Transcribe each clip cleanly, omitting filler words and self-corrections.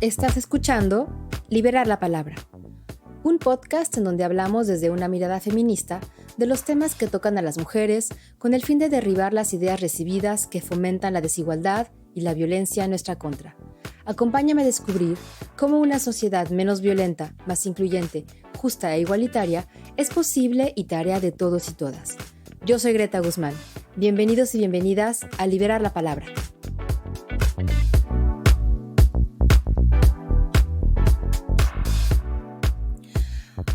Estás escuchando Liberar la Palabra, un podcast en donde hablamos desde una mirada feminista de los temas que tocan a las mujeres con el fin de derribar las ideas recibidas que fomentan la desigualdad y la violencia en nuestra contra. Acompáñame a descubrir cómo una sociedad menos violenta, más incluyente, justa e igualitaria es posible y tarea de todos y todas. Yo soy Greta Guzmán. Bienvenidos y bienvenidas a Liberar la Palabra.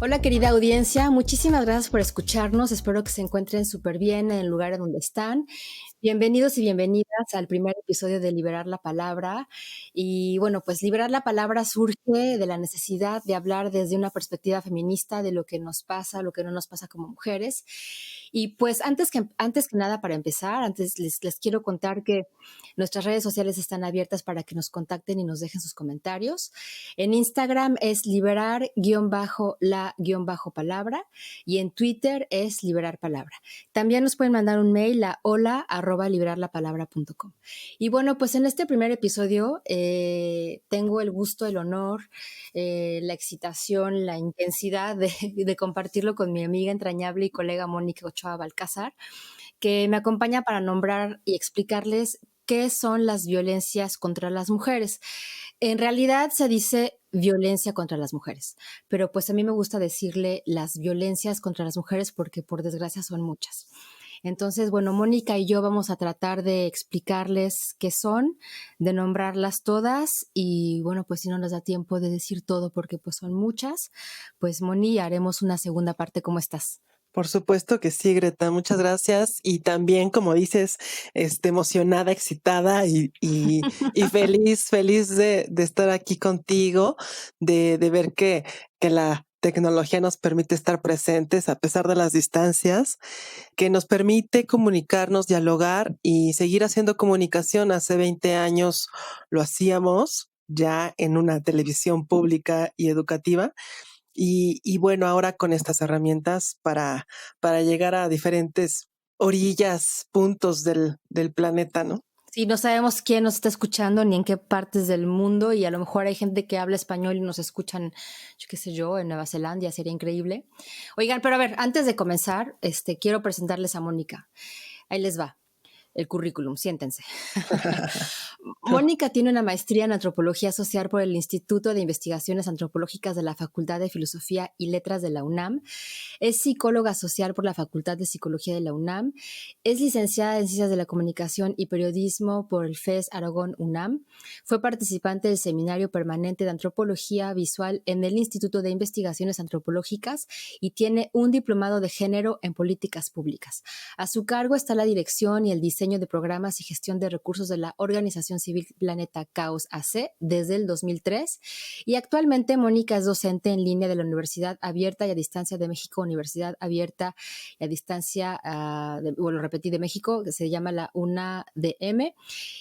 Hola querida audiencia, muchísimas gracias por escucharnos. Espero que se encuentren súper bien en el lugar en donde están. Bienvenidos y bienvenidas al primer episodio de Liberar la Palabra. Y bueno, pues Liberar la Palabra surge de la necesidad de hablar desde una perspectiva feminista de lo que nos pasa, lo que no nos pasa como mujeres. Y pues antes que nada, para empezar, les quiero contar que nuestras redes sociales están abiertas para que nos contacten y nos dejen sus comentarios. En Instagram es liberar_la_palabra y en Twitter es liberar palabra. También nos pueden mandar un mail a hola@liberarlapalabra.com. Y bueno, pues en este primer episodio tengo el gusto, el honor, la excitación, la intensidad de compartirlo con mi amiga entrañable y colega Mónica Ochoa Balcázar, que me acompaña para nombrar y explicarles qué son las violencias contra las mujeres. En realidad se dice violencia contra las mujeres, pero pues a mí me gusta decirle las violencias contra las mujeres porque por desgracia son muchas. Entonces, bueno, Mónica y yo vamos a tratar de explicarles qué son, de nombrarlas todas y bueno, pues si no nos da tiempo de decir todo porque pues son muchas, pues Moni, haremos una segunda parte. ¿Cómo estás? Por supuesto que sí, Greta, muchas gracias. Y también, como dices, emocionada, excitada y feliz de estar aquí contigo, de ver que la tecnología nos permite estar presentes a pesar de las distancias, que nos permite comunicarnos, dialogar y seguir haciendo comunicación. Hace 20 años lo hacíamos ya en una televisión pública y educativa. Y bueno, ahora con estas herramientas para llegar a diferentes orillas, puntos del planeta, ¿no? Sí, no sabemos quién nos está escuchando ni en qué partes del mundo y a lo mejor hay gente que habla español y nos escuchan, yo qué sé yo, en Nueva Zelanda, sería increíble. Oigan, pero a ver, antes de comenzar, quiero presentarles a Mónica. Ahí les va el currículum, siéntense. Mónica tiene una maestría en Antropología Social por el Instituto de Investigaciones Antropológicas de la Facultad de Filosofía y Letras de la UNAM. Es psicóloga social por la Facultad de Psicología de la UNAM. Es licenciada en Ciencias de la Comunicación y Periodismo por el FES Aragón UNAM. Fue participante del Seminario Permanente de Antropología Visual en el Instituto de Investigaciones Antropológicas y tiene un diplomado de género en políticas públicas. A su cargo está la dirección y el diseño de programas y gestión de recursos de la Organización Civil Planeta Caos AC desde el 2003 y actualmente Mónica es docente en línea de la Universidad Abierta y a Distancia de México, Universidad Abierta y a Distancia, de México, que se llama la UNADM,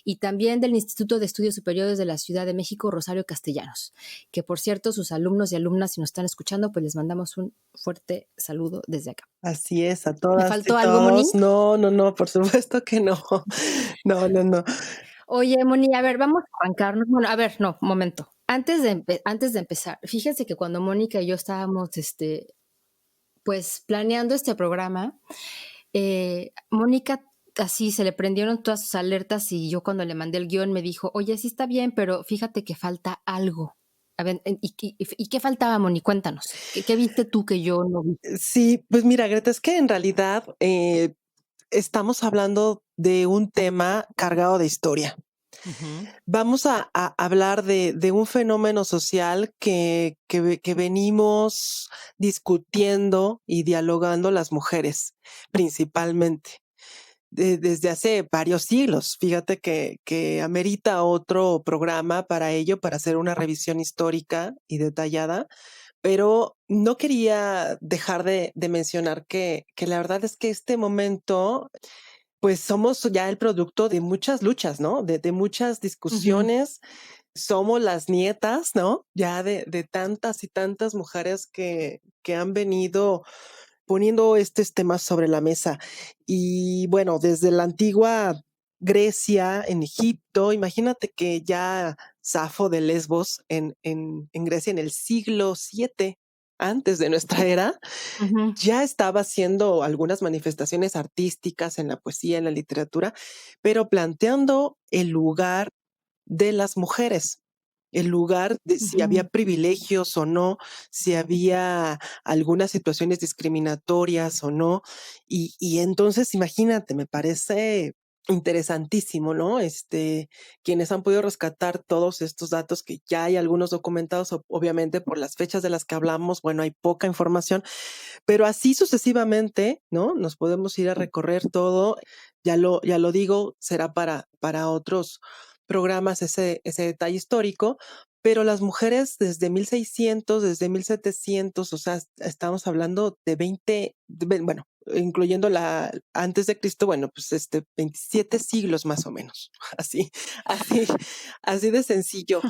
y también del Instituto de Estudios Superiores de la Ciudad de México, Rosario Castellanos, que por cierto, sus alumnos y alumnas, si nos están escuchando, pues les mandamos un fuerte saludo desde acá. Así es, a todas. ¿Me faltó algo, Moni? No, por supuesto que no. No. Oye, Moni, a ver, vamos a arrancarnos. Bueno, a ver, no, un momento. Antes de empezar, fíjense que cuando Mónica y yo estábamos, pues planeando este programa, Mónica así se le prendieron todas sus alertas y yo cuando le mandé el guión me dijo, oye, sí está bien, pero fíjate que falta algo. A ver, ¿y qué faltaba, Moni? Cuéntanos. ¿Qué viste tú que yo no vi? Sí, pues mira, Greta, es que en realidad estamos hablando de un tema cargado de historia. Uh-huh. Vamos a hablar de un fenómeno social que venimos discutiendo y dialogando las mujeres, principalmente, desde hace varios siglos. Fíjate que amerita otro programa para ello, para hacer una revisión histórica y detallada, pero no quería dejar de mencionar que la verdad es que este momento pues somos ya el producto de muchas luchas, ¿no? De muchas discusiones. Uh-huh. Somos las nietas, ¿no? Ya de tantas y tantas mujeres que han venido poniendo estos temas sobre la mesa. Y bueno, desde la antigua Grecia, en Egipto, imagínate que ya Safo de Lesbos en Grecia en el siglo VII antes de nuestra era, Ujú. ya estaba haciendo algunas manifestaciones artísticas en la poesía, en la literatura, pero planteando el lugar de las mujeres, el lugar de si había Ujú. privilegios o no, si había algunas situaciones discriminatorias o no. Y entonces, imagínate, me parece interesantísimo, ¿no? Quienes han podido rescatar todos estos datos, que ya hay algunos documentados, obviamente por las fechas de las que hablamos, bueno, hay poca información, pero así sucesivamente, ¿no? Nos podemos ir a recorrer todo. Ya lo digo, será para otros programas ese detalle histórico, pero las mujeres desde 1600, desde 1700, o sea, estamos hablando de 20, bueno, incluyendo la antes de Cristo, bueno, pues 27 siglos más o menos, así, así, así de sencillo.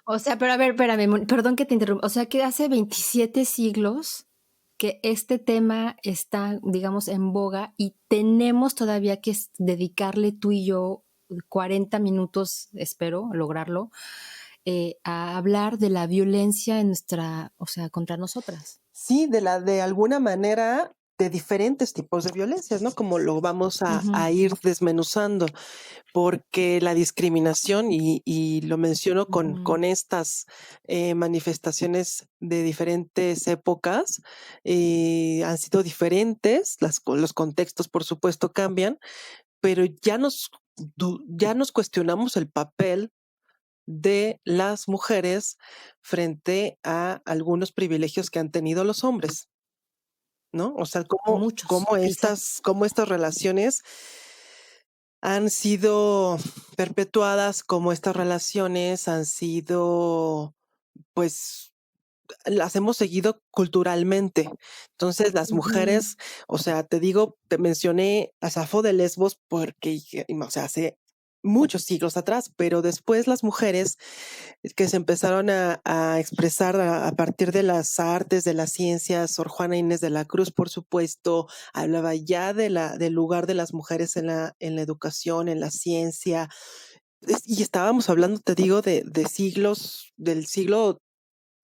O sea, pero a ver, espérame, perdón que te interrumpa. O sea, que hace 27 siglos que este tema está, digamos, en boga y tenemos todavía que dedicarle tú y yo 40 minutos, espero lograrlo, a hablar de la violencia en nuestra, o sea, contra nosotras. Sí, de alguna manera, de diferentes tipos de violencias, ¿no? Como lo vamos Ujú. a ir desmenuzando, porque la discriminación, y lo menciono Ujú. con estas manifestaciones de diferentes épocas, han sido diferentes, los contextos por supuesto cambian, pero ya nos cuestionamos el papel de las mujeres frente a algunos privilegios que han tenido los hombres, ¿no? O sea, Muchos, quizá. cómo estas relaciones han sido perpetuadas, cómo estas relaciones han sido, pues, las hemos seguido culturalmente. Entonces, las Ujú. mujeres, o sea, te digo, te mencioné a Safo de Lesbos porque, o sea, hace muchos siglos atrás, pero después las mujeres que se empezaron a expresar a partir de las artes, de las ciencias, Sor Juana Inés de la Cruz, por supuesto, hablaba ya del lugar de las mujeres en la educación, en la ciencia, y estábamos hablando, te digo, de siglos, del siglo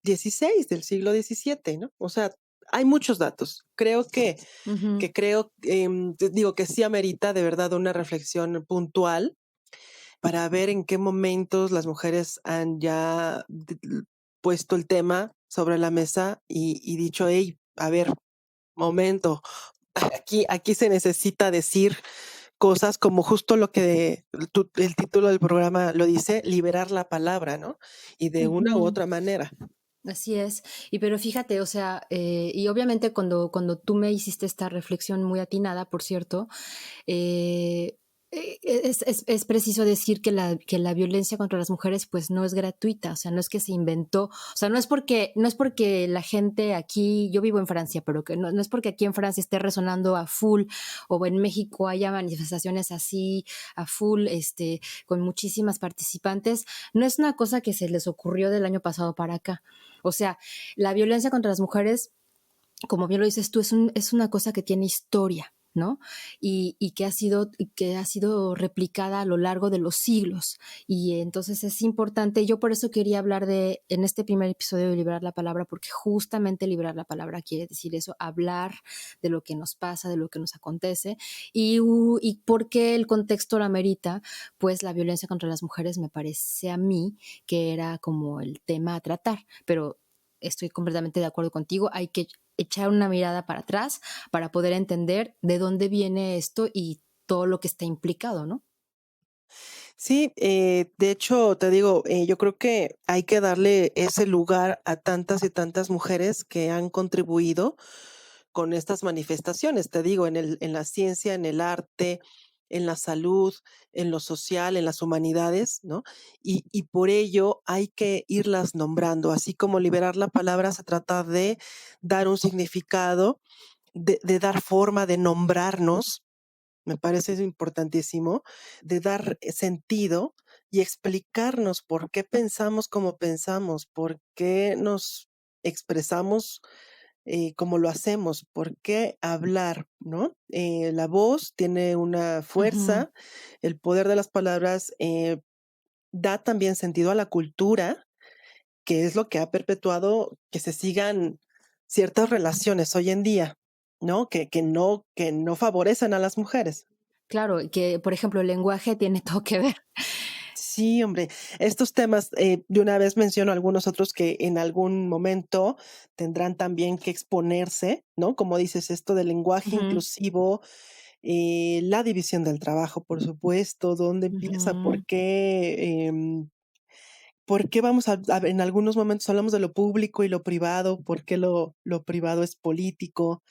XVI, del siglo XVII, ¿no? O sea, hay muchos datos. Ujú. Te digo que sí amerita de verdad una reflexión puntual para ver en qué momentos las mujeres han ya puesto el tema sobre la mesa y dicho, hey, a ver, momento, aquí se necesita decir cosas como justo lo que el título del programa lo dice, liberar la palabra, ¿no? Y de una u Ujú. otra manera. Así es. Y pero fíjate, o sea, y obviamente cuando tú me hiciste esta reflexión muy atinada, por cierto, eh, es preciso decir que la violencia contra las mujeres pues no es gratuita, o sea, no es que se inventó, o sea, no es porque la gente aquí, yo vivo en Francia, pero que no es porque aquí en Francia esté resonando a full o en México haya manifestaciones así a full, con muchísimas participantes, no es una cosa que se les ocurrió del año pasado para acá. O sea, la violencia contra las mujeres, como bien lo dices tú, es una cosa que tiene historia, ¿no? Y que ha sido replicada a lo largo de los siglos. Y entonces es importante, yo por eso quería hablar en este primer episodio de Liberar la Palabra, porque justamente liberar la palabra quiere decir eso, hablar de lo que nos pasa, de lo que nos acontece, y porque el contexto lo amerita, pues la violencia contra las mujeres me parece a mí que era como el tema a tratar, pero estoy completamente de acuerdo contigo, hay que echar una mirada para atrás para poder entender de dónde viene esto y todo lo que está implicado, ¿no? Sí, de hecho, te digo, yo creo que hay que darle ese lugar a tantas y tantas mujeres que han contribuido con estas manifestaciones, te digo, en la ciencia, en el arte, en la salud, en lo social, en las humanidades, ¿no? Y por ello hay que irlas nombrando, así como liberar la palabra se trata de dar un significado, de dar forma, de nombrarnos, me parece eso importantísimo, de dar sentido y explicarnos por qué pensamos como pensamos, por qué nos expresamos como lo hacemos, por qué hablar, ¿no? La voz tiene una Ujú. fuerza, el poder de las palabras da también sentido a la cultura, que es lo que ha perpetuado que se sigan ciertas relaciones hoy en día, ¿no? Que no favorecen a las mujeres. Claro, que por ejemplo el lenguaje tiene todo que ver. Sí, hombre, estos temas, de una vez menciono algunos otros que en algún momento tendrán también que exponerse, ¿no? Como dices, esto del lenguaje Ujú, inclusivo, la división del trabajo, por supuesto, dónde empieza, ujú, por qué vamos a ver, en algunos momentos hablamos de lo público y lo privado, por qué lo privado es político,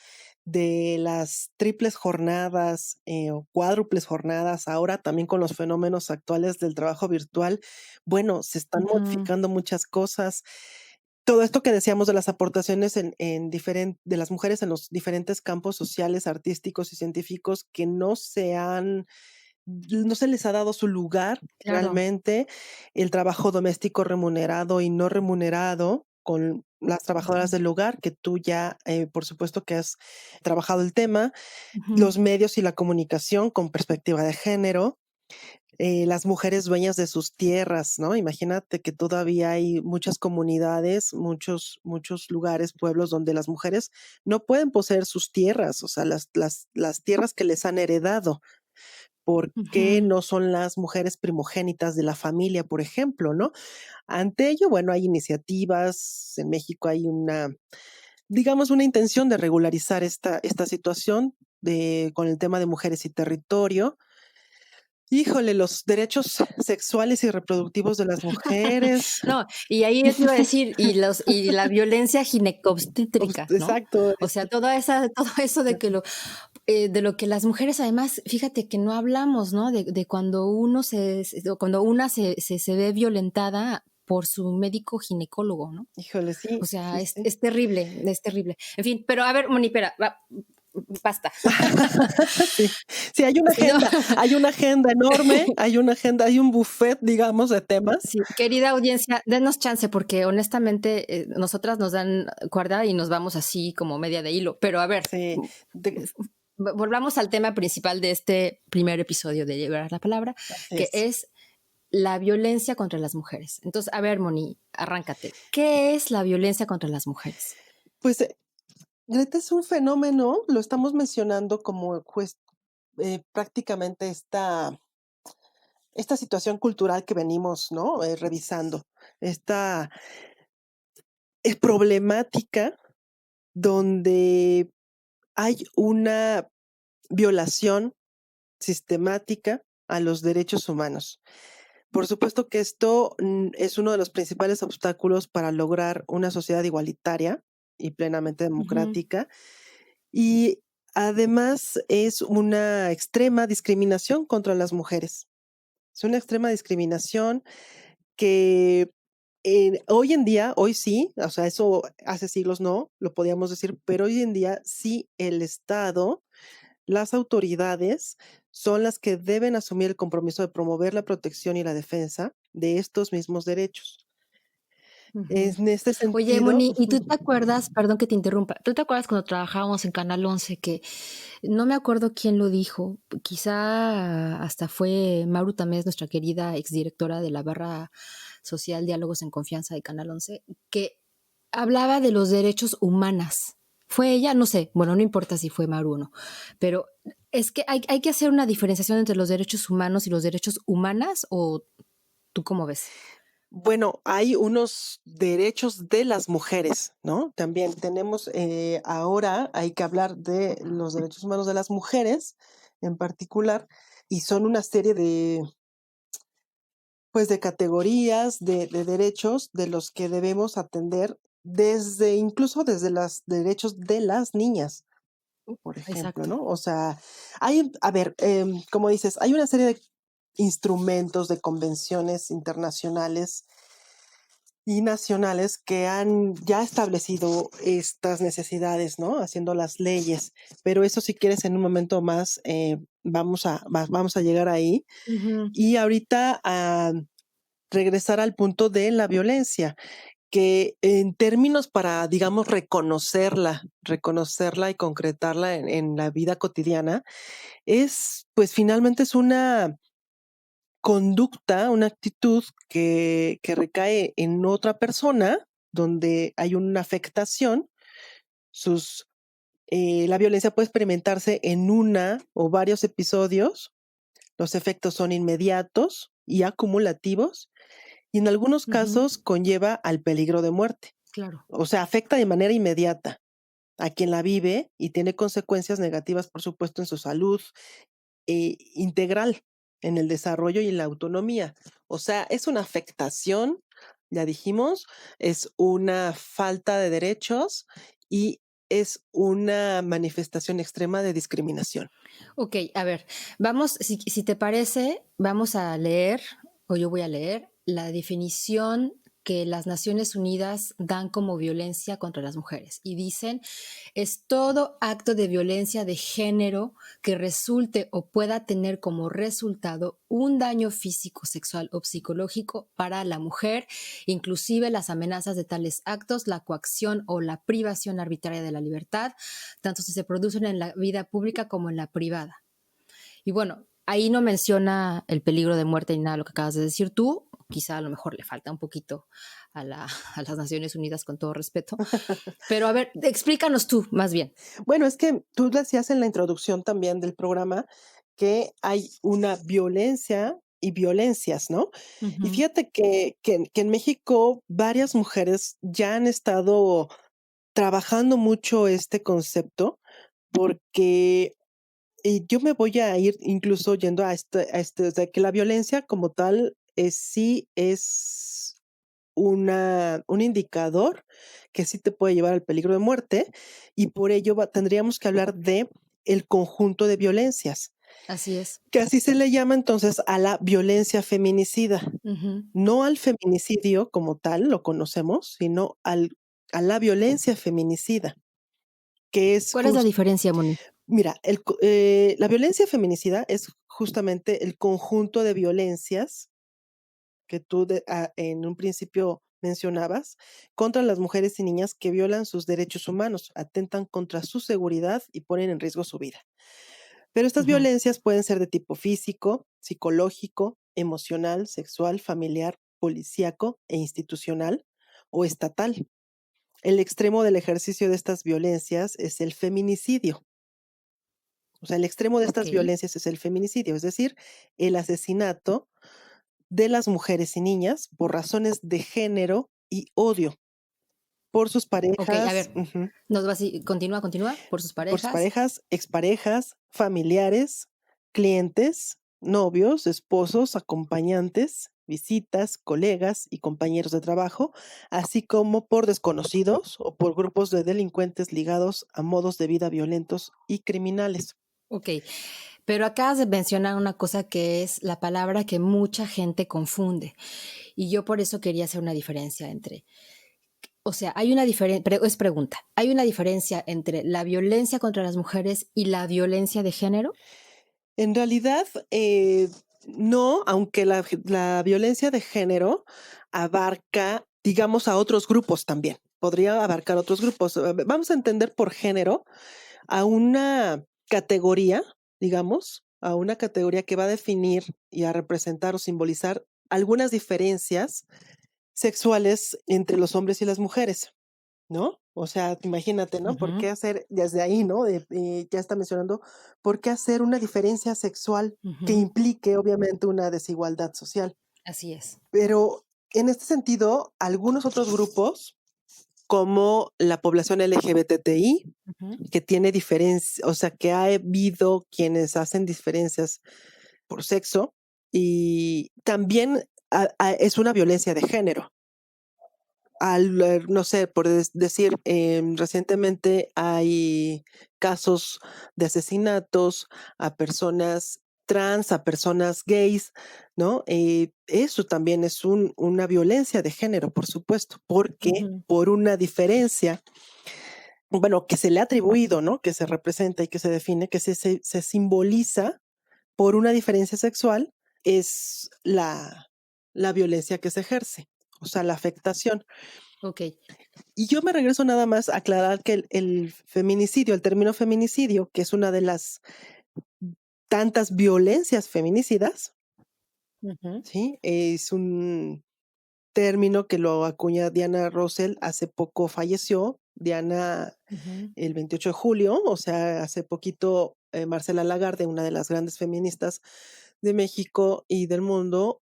de las triples jornadas, o cuádruples jornadas, ahora también con los fenómenos actuales del trabajo virtual, bueno, se están ujú. modificando muchas cosas. Todo esto que decíamos de las aportaciones de las mujeres en los diferentes campos sociales, artísticos y científicos que no se les ha dado su lugar Claro. realmente, el trabajo doméstico remunerado y no remunerado con las trabajadoras Ujú, del hogar, que tú ya, por supuesto que has trabajado el tema, ujú, los medios y la comunicación con perspectiva de género, las mujeres dueñas de sus tierras, ¿no? Imagínate que todavía hay muchas comunidades, muchos lugares, pueblos donde las mujeres no pueden poseer sus tierras, o sea, las tierras que les han heredado. ¿Por qué ujú. no son las mujeres primogénitas de la familia, por ejemplo, no? Ante ello, bueno, hay iniciativas, en México hay digamos, una intención de regularizar esta situación con el tema de mujeres y territorio. Híjole, los derechos sexuales y reproductivos de las mujeres. No, y ahí yo te iba a decir, y la violencia ginecobstétrica, ¿no? Exacto, O sea, todo eso de lo que las mujeres además, fíjate que no hablamos, ¿no? De cuando cuando una se ve violentada por su médico ginecólogo, ¿no? híjole, O sí, sí, sea, sí. es terrible, es terrible. En fin, pero a ver, Moni, espera, basta. Sí, sí, Si no, hay una agenda enorme, hay un buffet, digamos, de temas. sí, querida audiencia, denos chance porque honestamente nosotras nos dan cuerda y nos vamos así como media de hilo. Pero a ver, Sí, de volvamos al tema principal de este primer episodio de Llevar la Palabra, así que es. es la violencia contra las mujeres. Entonces, a ver, Moni, arráncate. ¿Qué es la violencia contra las mujeres? Pues, Greta es un fenómeno, lo estamos mencionando como, pues, prácticamente esta situación cultural que venimos, ¿no? Revisando. Esta problemática donde hay una violación sistemática a los derechos humanos. Por supuesto que esto es uno de los principales obstáculos para lograr una sociedad igualitaria y plenamente Ujú, democrática. Y además es una extrema discriminación contra las mujeres. Es una extrema discriminación que hoy en día, hoy sí, o sea, eso hace siglos no, lo podíamos decir, pero hoy en día sí el Estado, las autoridades son las que deben asumir el compromiso de promover la protección y la defensa de estos mismos derechos. ujú. En este Oye, sentido, Moni, ¿y tú te acuerdas, perdón que te interrumpa, tú te acuerdas cuando trabajábamos en Canal 11 que no me acuerdo quién lo dijo, quizá hasta fue Maru Tamés, nuestra querida exdirectora de la barra social Diálogos en Confianza de Canal 11, que hablaba de los derechos humanas? ¿Fue ella? No sé, bueno, no importa si fue Maru o no, pero es que hay que hacer una diferenciación entre los derechos humanos y los derechos humanas, ¿o tú cómo ves? bueno, hay unos derechos de las mujeres, ¿no? También tenemos, ahora hay que hablar de los derechos humanos de las mujeres en particular, y son una serie pues, de categorías, de derechos de los que debemos atender incluso desde los derechos de las niñas, por ejemplo, Exacto. ¿no? O sea, a ver, como dices, hay una serie de instrumentos, de convenciones internacionales y nacionales que han ya establecido estas necesidades, ¿no? Haciendo las leyes. Pero eso, si quieres, en un momento más, vamos a llegar ahí. Ujú, Y ahorita regresar al punto de la violencia, que en términos para, digamos, reconocerla y concretarla en la vida cotidiana, pues finalmente es una conducta, una actitud que recae en otra persona, donde hay una afectación, la violencia puede experimentarse en una o varios episodios, los efectos son inmediatos y acumulativos, y en algunos Ujú, casos conlleva al peligro de muerte. claro. O sea, afecta de manera inmediata a quien la vive y tiene consecuencias negativas, por supuesto, en su salud integral, en el desarrollo y en la autonomía. O sea, es una afectación, ya dijimos, es una falta de derechos y es una manifestación extrema de discriminación. Ok, a ver, vamos, si te parece, vamos a leer, o yo voy a leer, la definición que las Naciones Unidas dan como violencia contra las mujeres. Y dicen, es todo acto de violencia de género que resulte o pueda tener como resultado un daño físico, sexual o psicológico para la mujer, inclusive las amenazas de tales actos, la coacción o la privación arbitraria de la libertad, tanto si se producen en la vida pública como en la privada. Y bueno, ahí no menciona el peligro de muerte ni nada de lo que acabas de decir tú. Quizá a lo mejor le falta un poquito a las Naciones Unidas, con todo respeto. Pero a ver, explícanos tú, más bien. Bueno, es que tú decías en la introducción también del programa que hay una violencia y violencias, ¿no? Y Ujú. fíjate que en México varias mujeres ya han estado trabajando mucho este concepto porque yo me voy a ir incluso yendo o sea, que la violencia como tal sí es un indicador que sí te puede llevar al peligro de muerte y por ello tendríamos que hablar de el conjunto de violencias, Así es. que así se le llama entonces a la violencia feminicida, Ujú. no al feminicidio como tal, lo conocemos, sino a la violencia feminicida, que es ¿Cuál es la diferencia, Moni? mira, la violencia feminicida es justamente el conjunto de violencias que tú en un principio mencionabas, contra las mujeres y niñas que violan sus derechos humanos, atentan contra su seguridad y ponen en riesgo su vida. Pero estas Ujú. violencias pueden ser de tipo físico, psicológico, emocional, sexual, familiar, policíaco e institucional o estatal. El extremo del ejercicio de estas violencias es el feminicidio. O sea, el extremo de Ok. estas violencias es el feminicidio, es decir, el asesinato de las mujeres y niñas por razones de género y odio por sus Ok, a parejas, ver, continúa, continúa, por sus por sus parejas. parejas, exparejas, familiares, clientes, novios, esposos, acompañantes, visitas, colegas y compañeros de trabajo, así como por desconocidos o por grupos de delincuentes ligados a modos de vida violentos y criminales. Ok, pero acabas de mencionar una cosa que es la palabra que mucha gente confunde. Y yo por eso quería hacer una diferencia entre, o sea, hay una diferencia, es pregunta, ¿hay una diferencia entre la violencia contra las mujeres y la violencia de género? En realidad, no, aunque la violencia de género abarca, digamos, a otros grupos también. Podría abarcar otros grupos. Vamos a entender por género a una categoría, digamos, a una categoría que va a definir y a representar o simbolizar algunas diferencias sexuales entre los hombres y las mujeres. ¿No? O sea, imagínate, ¿no? ¿Por Ujú, qué hacer, desde ahí, ¿no? Ya está mencionando, ¿por qué hacer una diferencia sexual que ujú, implique, obviamente, una desigualdad social? así es. Pero en este sentido, algunos otros grupos, como la población LGBTI, Ujú, que tiene diferencias, o sea, que ha habido quienes hacen diferencias por sexo y también es una violencia de género no sé, por decir, recientemente hay casos de asesinatos a personas trans, a personas gays, ¿no? Eso también es una violencia de género, por supuesto, porque ujú, por una diferencia, bueno, que se le ha atribuido, ¿no? Que se representa y que se define, que se simboliza por una diferencia sexual, es la violencia que se ejerce, o sea, la afectación. ok. Y yo me regreso nada más a aclarar que el feminicidio, el término feminicidio, que es una de las tantas violencias feminicidas, Ujú, ¿sí? Es un término que lo acuña Diana Russell, hace poco falleció. Diana ujú. el 28 de julio, o sea, hace poquito, Marcela Lagarde, una de las grandes feministas de México y del mundo,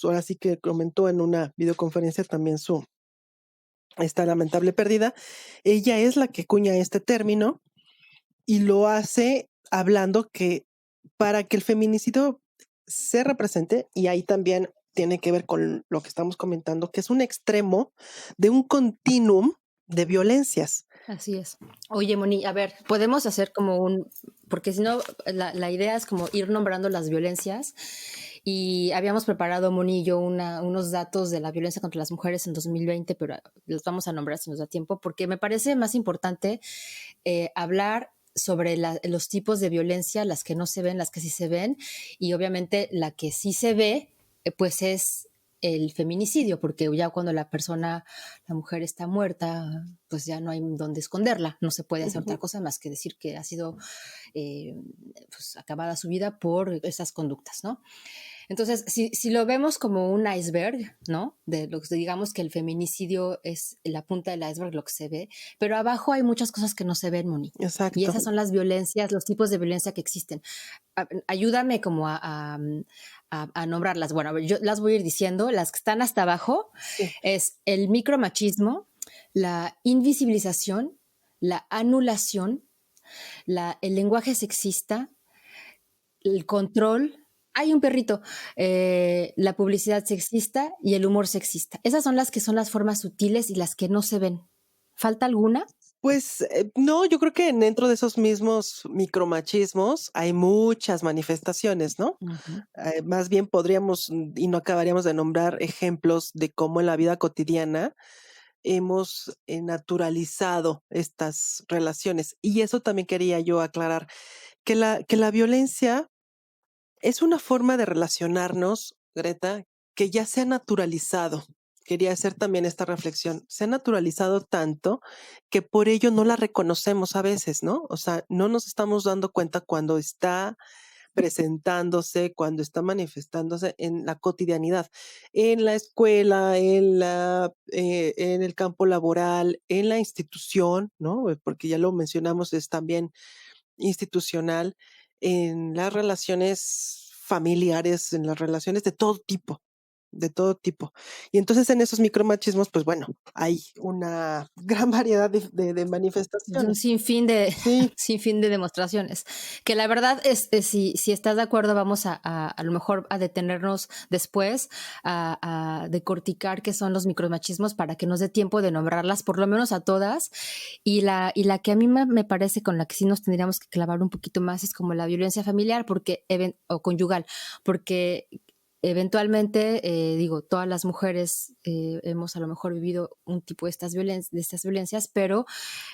ahora sí que comentó en una videoconferencia también esta lamentable pérdida. Ella es la que acuña este término y lo hace hablando que para que el feminicidio se represente, y ahí también tiene que ver con lo que estamos comentando, que es un extremo de un continuum de violencias. Así es. Oye, Moni, a ver, podemos hacer como porque si no, la idea es como ir nombrando las violencias y habíamos preparado, Moni y yo, unos datos de la violencia contra las mujeres en 2020, pero los vamos a nombrar si nos da tiempo, porque me parece más importante hablar sobre los tipos de violencia, las que no se ven, las que sí se ven, y obviamente la que sí se ve, pues es el feminicidio, porque ya cuando la mujer está muerta, pues ya no hay dónde esconderla, no se puede hacer otra Ujú. cosa más que decir que ha sido eh, pues, acabada su vida por esas conductas, ¿no? Entonces, si lo vemos como un iceberg, ¿no? De lo que digamos que el feminicidio es la punta del iceberg, lo que se ve, pero abajo hay muchas cosas que no se ven, Moni. Y Exacto. esas son las violencias, los tipos de violencia que existen. Ayúdame como a nombrarlas. Bueno, a ver, yo las voy a ir diciendo. Las que están hasta abajo Sí. es el micromachismo, la invisibilización, la anulación, el lenguaje sexista, el control. Hay un perrito, la publicidad sexista y el humor sexista. Esas son las que son las formas sutiles y las que no se ven. ¿Falta alguna? Pues, no, yo creo que dentro de esos mismos micromachismos hay muchas manifestaciones, ¿no? Ujú. Más bien podríamos, y no acabaríamos de nombrar ejemplos de cómo en la vida cotidiana hemos, naturalizado estas relaciones. Y eso también quería yo aclarar, que la violencia es una forma de relacionarnos, Greta, que ya se ha naturalizado. Quería hacer también esta reflexión. Se ha naturalizado tanto que por ello no la reconocemos a veces, ¿no? O sea, no nos estamos dando cuenta cuando está presentándose, cuando está manifestándose en la cotidianidad, en la escuela, en el campo laboral, en la institución, ¿no? Porque ya lo mencionamos, es también institucional, en las relaciones familiares, en las relaciones de todo tipo, de todo tipo. Y entonces en esos micromachismos, pues bueno, hay una gran variedad de De un manifestaciones. sinfín de, Sí, sinfín de demostraciones. Que la verdad es si estás de acuerdo, vamos a lo mejor a detenernos después, a decorticar qué son los micromachismos para que nos dé tiempo de nombrarlas, por lo menos a todas. Y la que a mí me parece con la que sí nos tendríamos que clavar un poquito más es como la violencia familiar o conyugal, porque eventualmente, digo, todas las mujeres hemos a lo mejor vivido un tipo de estas violencias, pero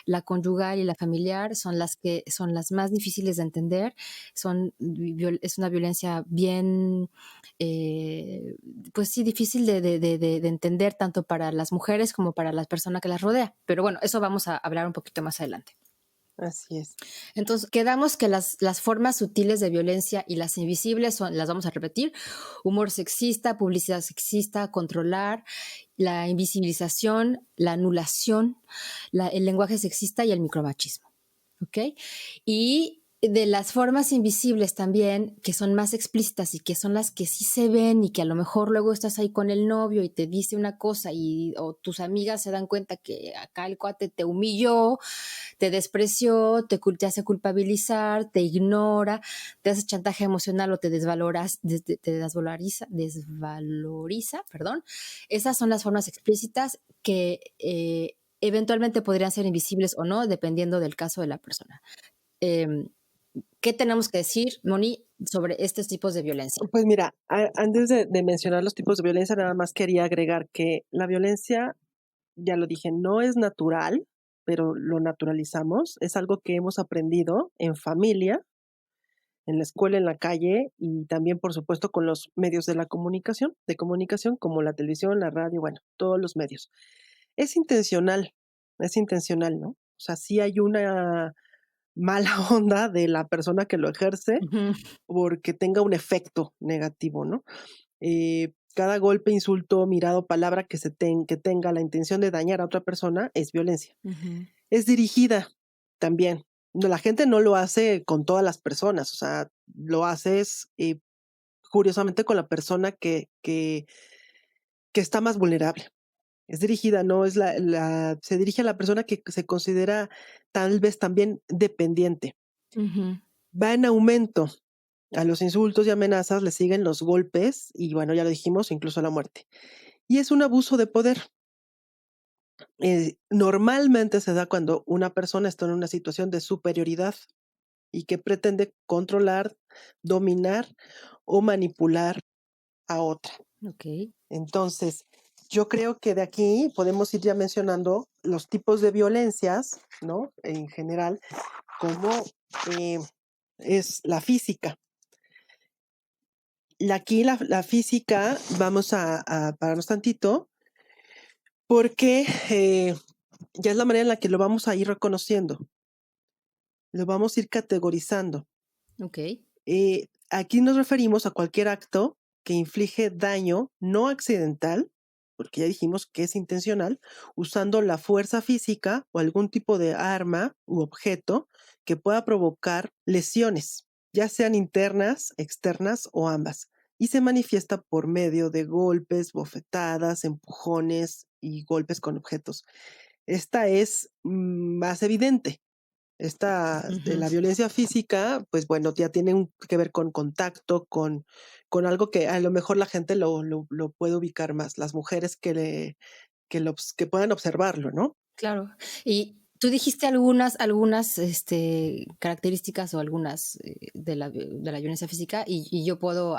la conyugal y la familiar son las que son las más difíciles de entender. Es una violencia bien, eh, pues sí, difícil de entender tanto para las mujeres como para la persona que las rodea. Pero bueno, eso vamos a hablar un poquito más adelante. así es. Entonces, quedamos que las formas sutiles de violencia y las invisibles las vamos a repetir: humor sexista, publicidad sexista, controlar, la invisibilización, la anulación, el lenguaje sexista y el micromachismo. ¿Ok? Y de las formas invisibles también, que son más explícitas y que son las que sí se ven y que a lo mejor luego estás ahí con el novio y te dice una cosa o tus amigas se dan cuenta que acá el cuate te humilló, te despreció, te hace culpabilizar, te ignora, te hace chantaje emocional o te desvaloriza, perdón. Esas son las formas explícitas que eventualmente podrían ser invisibles o no, dependiendo del caso de la persona. Eh, ¿Qué tenemos que decir, Moni, sobre estos tipos de violencia? Pues mira, antes de mencionar los tipos de violencia, nada más quería agregar que la violencia, ya lo dije, no es natural, pero lo naturalizamos. Es algo que hemos aprendido en familia, en la escuela, en la calle y también, por supuesto, con los medios de comunicación como la televisión, la radio, bueno, todos los medios. Es intencional, ¿no? O sea, sí hay una mala onda de la persona que lo ejerce Ujú. porque tenga un efecto negativo, ¿no? Cada golpe, insulto, mirada o palabra que tenga la intención de dañar a otra persona es violencia. Ujú. Es dirigida también. No, la gente no lo hace con todas las personas, o sea, lo haces, curiosamente con la persona que está más vulnerable. Es dirigida, no es se dirige a la persona que se considera tal vez también dependiente. Ujú. Va en aumento. A los insultos y amenazas le siguen los golpes y, bueno, ya lo dijimos, incluso la muerte. Y es un abuso de poder. Normalmente se da cuando una persona está en una situación de superioridad y que pretende controlar, dominar o manipular a otra. Okey. Entonces, yo creo que de aquí podemos ir ya mencionando los tipos de violencias, ¿no? En general, como eh, es la física. Aquí la física, vamos a pararnos tantito, porque ya es la manera en la que lo vamos a ir reconociendo, lo vamos a ir categorizando. Okey. Aquí nos referimos a cualquier acto que inflige daño no accidental, porque ya dijimos que es intencional, usando la fuerza física o algún tipo de arma u objeto que pueda provocar lesiones, ya sean internas, externas o ambas, y se manifiesta por medio de golpes, bofetadas, empujones y golpes con objetos. Esta es más evidente. Esta de Ujú. la violencia física, pues bueno, ya tiene que ver con contacto, con algo que a lo mejor la gente lo puede ubicar más, las mujeres que puedan observarlo, ¿no? Claro. Y tú dijiste algunas, características o algunas, de la violencia física, y yo puedo,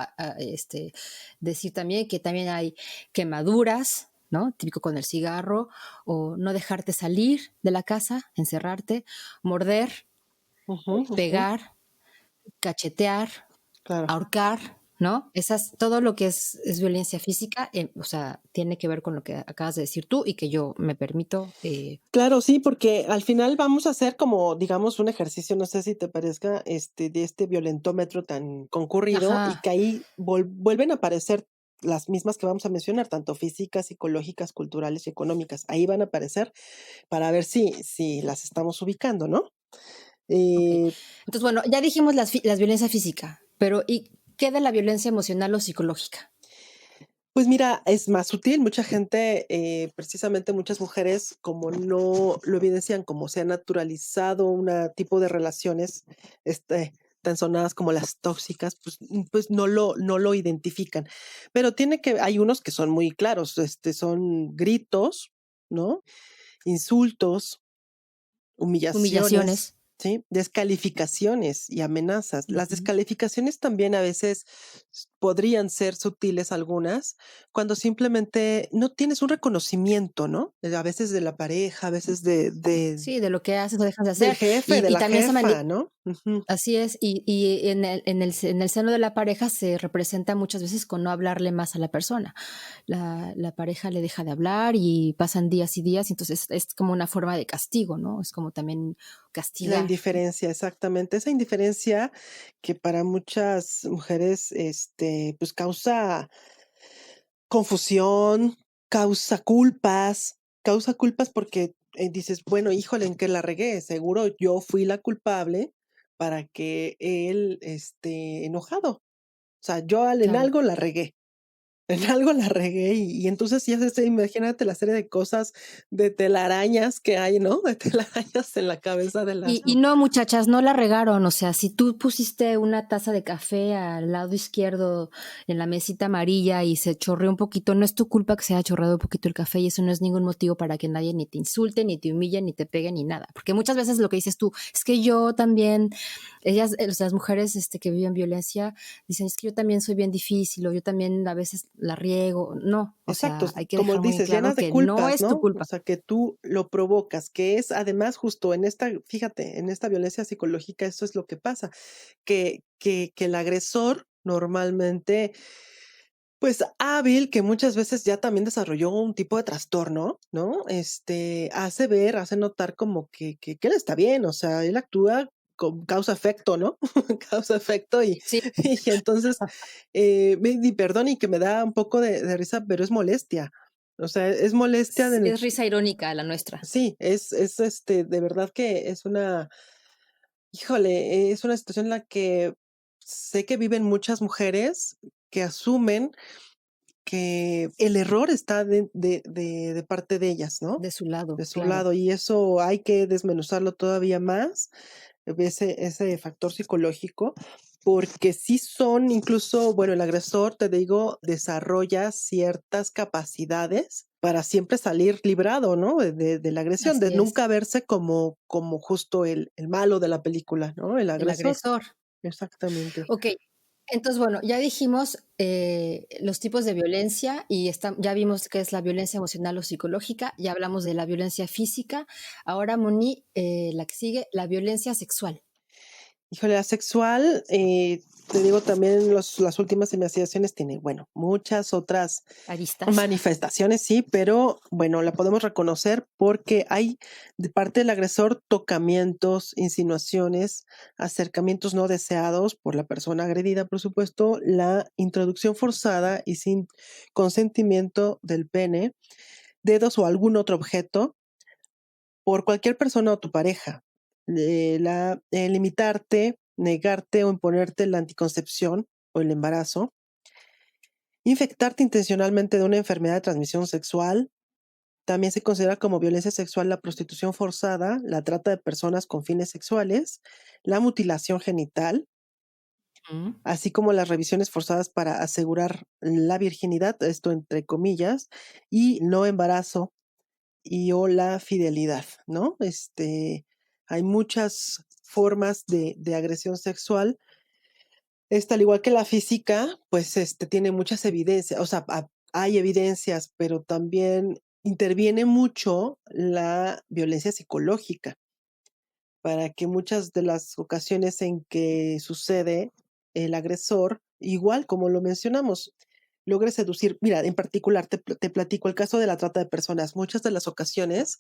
decir también que también hay quemaduras, ¿no? Típico con el cigarro, o no dejarte salir de la casa, encerrarte, morder, Ujú, ujú, pegar, cachetear, claro. ahorcar, ¿no? Todo lo que es violencia física, o sea, tiene que ver con lo que acabas de decir tú y que yo me permito, Claro, sí, porque al final vamos a hacer como, digamos, un ejercicio, no sé si te parezca, de este violentómetro tan concurrido y ajá, que ahí vuelven a aparecer las mismas que vamos a mencionar, tanto físicas, psicológicas, culturales y económicas. Ahí van a aparecer para ver si las estamos ubicando, ¿no? okey. Eh, Entonces, bueno, ya dijimos las violencia física, pero ¿y qué de la violencia emocional o psicológica? pues mira, es más sutil. Mucha gente, precisamente muchas mujeres, como no lo evidencian, como se ha naturalizado un tipo de relaciones, tan sonadas como las tóxicas, pues no lo identifican. Pero hay unos que son muy claros, son gritos, ¿no? Insultos, humillaciones, Humillaciones. ¿sí? Descalificaciones y amenazas. Las Ujú. descalificaciones también a veces podrían ser sutiles algunas, cuando simplemente no tienes un reconocimiento, ¿no? A veces de la pareja, a veces Sí, de lo que haces o dejas de del hacer. jefe, de Y la también se jefa, ¿no? Ujú, así es, y en el seno de la pareja se representa muchas veces con no hablarle más a la persona. La pareja le deja de hablar y pasan días y días, y entonces es como una forma de castigo, ¿no? Es como también la castigar. indiferencia, exactamente. Esa indiferencia que para muchas mujeres, pues causa confusión, causa culpas porque, dices: "Bueno, híjole, ¿en qué la regué? Seguro yo fui la culpable para que él esté enojado. O sea, yo en Claro. algo la regué". En algo la regué y entonces ya imagínate la serie de cosas, de telarañas que hay, ¿no? De telarañas en la cabeza de las Y no, muchachas, no la regaron, o sea, si tú pusiste una taza de café al lado izquierdo en la mesita amarilla y se chorreó un poquito, no es tu culpa que se haya chorreado un poquito el café y eso no es ningún motivo para que nadie ni te insulte, ni te humille, ni te pegue, ni nada. Porque muchas veces lo que dices tú, es que yo también, ellas, o sea, las mujeres que viven violencia, dicen, es que yo también soy bien difícil o yo también a veces la riego. No, o exacto, sea, hay que como dejar muy en dices, claro llenas de que no culpas, es tu ¿no? O culpa. sea, que tú lo provocas, que es además justo fíjate, en esta violencia psicológica eso es lo que pasa, que el agresor normalmente, pues, hábil, que muchas veces ya también desarrolló un tipo de trastorno, ¿no? Hace notar como que él está bien, o sea, él actúa con causa-efecto, ¿no? Causa-efecto y, Sí, y entonces, perdón y que me da un poco de risa, pero es molestia. O sea, es molestia sí, de, es risa irónica la nuestra. sí, de verdad que es una, híjole, es una situación en la que sé que viven muchas mujeres que asumen que el error está de parte de ellas, ¿no? De su lado, De su claro. lado, y eso hay que desmenuzarlo todavía más, ese factor psicológico, porque sí son incluso, bueno, el agresor, te digo, desarrolla ciertas capacidades para siempre salir librado, ¿no? De la agresión, de Así es, nunca verse como justo el malo de la película, ¿no? El el agresor. agresor. Exactamente. Okey, entonces, bueno, ya dijimos, los tipos de violencia y ya vimos qué es la violencia emocional o psicológica, ya hablamos de la violencia física. Ahora, Moni, la que sigue, la violencia sexual. Híjole, la sexual, te digo también las últimas investigaciones tiene, bueno, muchas otras Aristas. manifestaciones, sí, pero bueno, la podemos reconocer porque hay de parte del agresor tocamientos, insinuaciones, acercamientos no deseados por la persona agredida, por supuesto, la introducción forzada y sin consentimiento del pene, dedos o algún otro objeto por cualquier persona o tu pareja. Limitarte, negarte o imponerte la anticoncepción o el embarazo, infectarte intencionalmente de una enfermedad de transmisión sexual. También se considera como violencia sexual la prostitución forzada, la trata de personas con fines sexuales, la mutilación genital, Ujú. así como las revisiones forzadas para asegurar la virginidad, esto entre comillas, y no embarazo y o la fidelidad, ¿no? Hay muchas formas de agresión sexual. Al igual que la física, pues, tiene muchas evidencias, o sea, hay evidencias, pero también interviene mucho la violencia psicológica para que muchas de las ocasiones en que sucede el agresor, igual como lo mencionamos, logre seducir. Mira, en particular, te platico el caso de la trata de personas. Muchas de las ocasiones,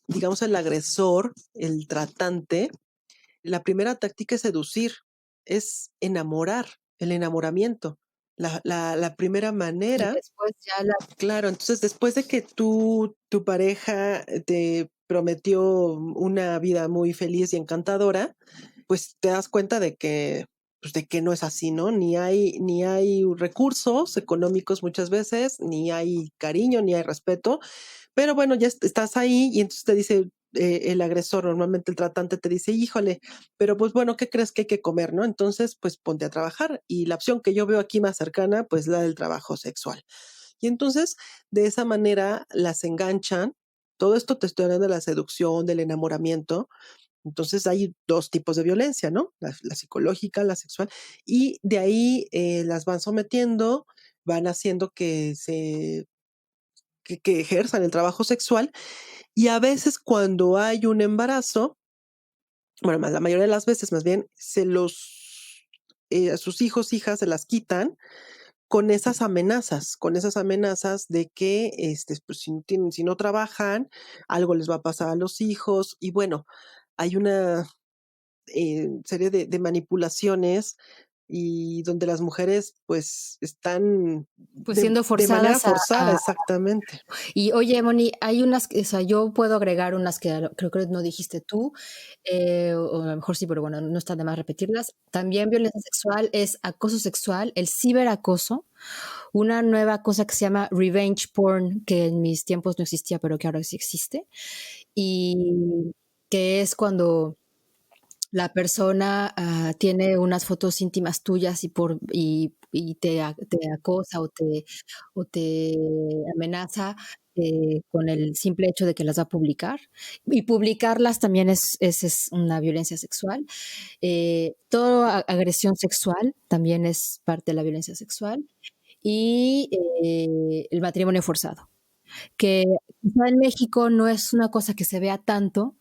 digamos, el agresor, el tratante, la primera táctica es seducir, es enamorar, el enamoramiento. La primera Y manera, después ya la claro, entonces después de que tu pareja te prometió una vida muy feliz y encantadora, pues te das cuenta pues de que no es así, ¿no? Ni hay recursos económicos muchas veces, ni hay cariño, ni hay respeto, pero bueno, ya estás ahí y entonces te dice el agresor, normalmente el tratante te dice, híjole, pero pues bueno, ¿qué crees que hay que comer, no? Entonces, pues ponte a trabajar. Y la opción que yo veo aquí más cercana, pues la del trabajo sexual. Y entonces, de esa manera las enganchan. Todo esto te estoy hablando de la seducción, del enamoramiento. Entonces hay dos tipos de violencia, ¿no? La psicológica, la sexual. Y de ahí las van sometiendo, van haciendo que ejerzan el trabajo sexual y a veces cuando hay un embarazo, bueno, más la mayoría de las veces más bien, a sus hijos, hijas se las quitan con esas amenazas de que pues, si no trabajan, algo les va a pasar a los hijos. Y bueno, hay una serie de manipulaciones y donde las mujeres pues están pues de, siendo de manera forzadas forzada, exactamente. y oye, Moni, hay unas, o sea, yo puedo agregar unas que creo que no dijiste tú, o a lo mejor sí, pero bueno, no está de más repetirlas. También violencia sexual es acoso sexual, el ciberacoso, una nueva cosa que se llama revenge porn, que en mis tiempos no existía, pero que ahora sí existe, y que es cuando la persona tiene unas fotos íntimas tuyas y te acosa o te amenaza con el simple hecho de que las va a publicar. Y publicarlas también es una violencia sexual. Toda agresión sexual también es parte de la violencia sexual. Y el matrimonio forzado, que quizá en México no es una cosa que se vea tanto,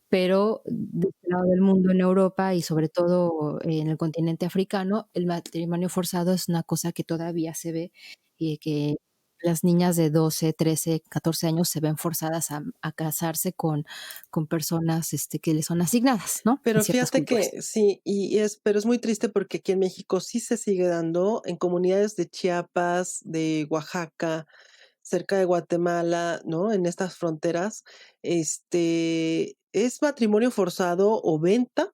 pero de este lado del mundo, en Europa y sobre todo en el continente africano, el matrimonio forzado es una cosa que todavía se ve y que las niñas de 12, 13, 14 años se ven forzadas a casarse con personas, que les son asignadas, ¿no? En Pero ciertas fíjate culturas. que sí, pero es muy triste porque aquí en México sí se sigue dando en comunidades de Chiapas, de Oaxaca, cerca de Guatemala, ¿no? En estas fronteras, es matrimonio forzado o venta,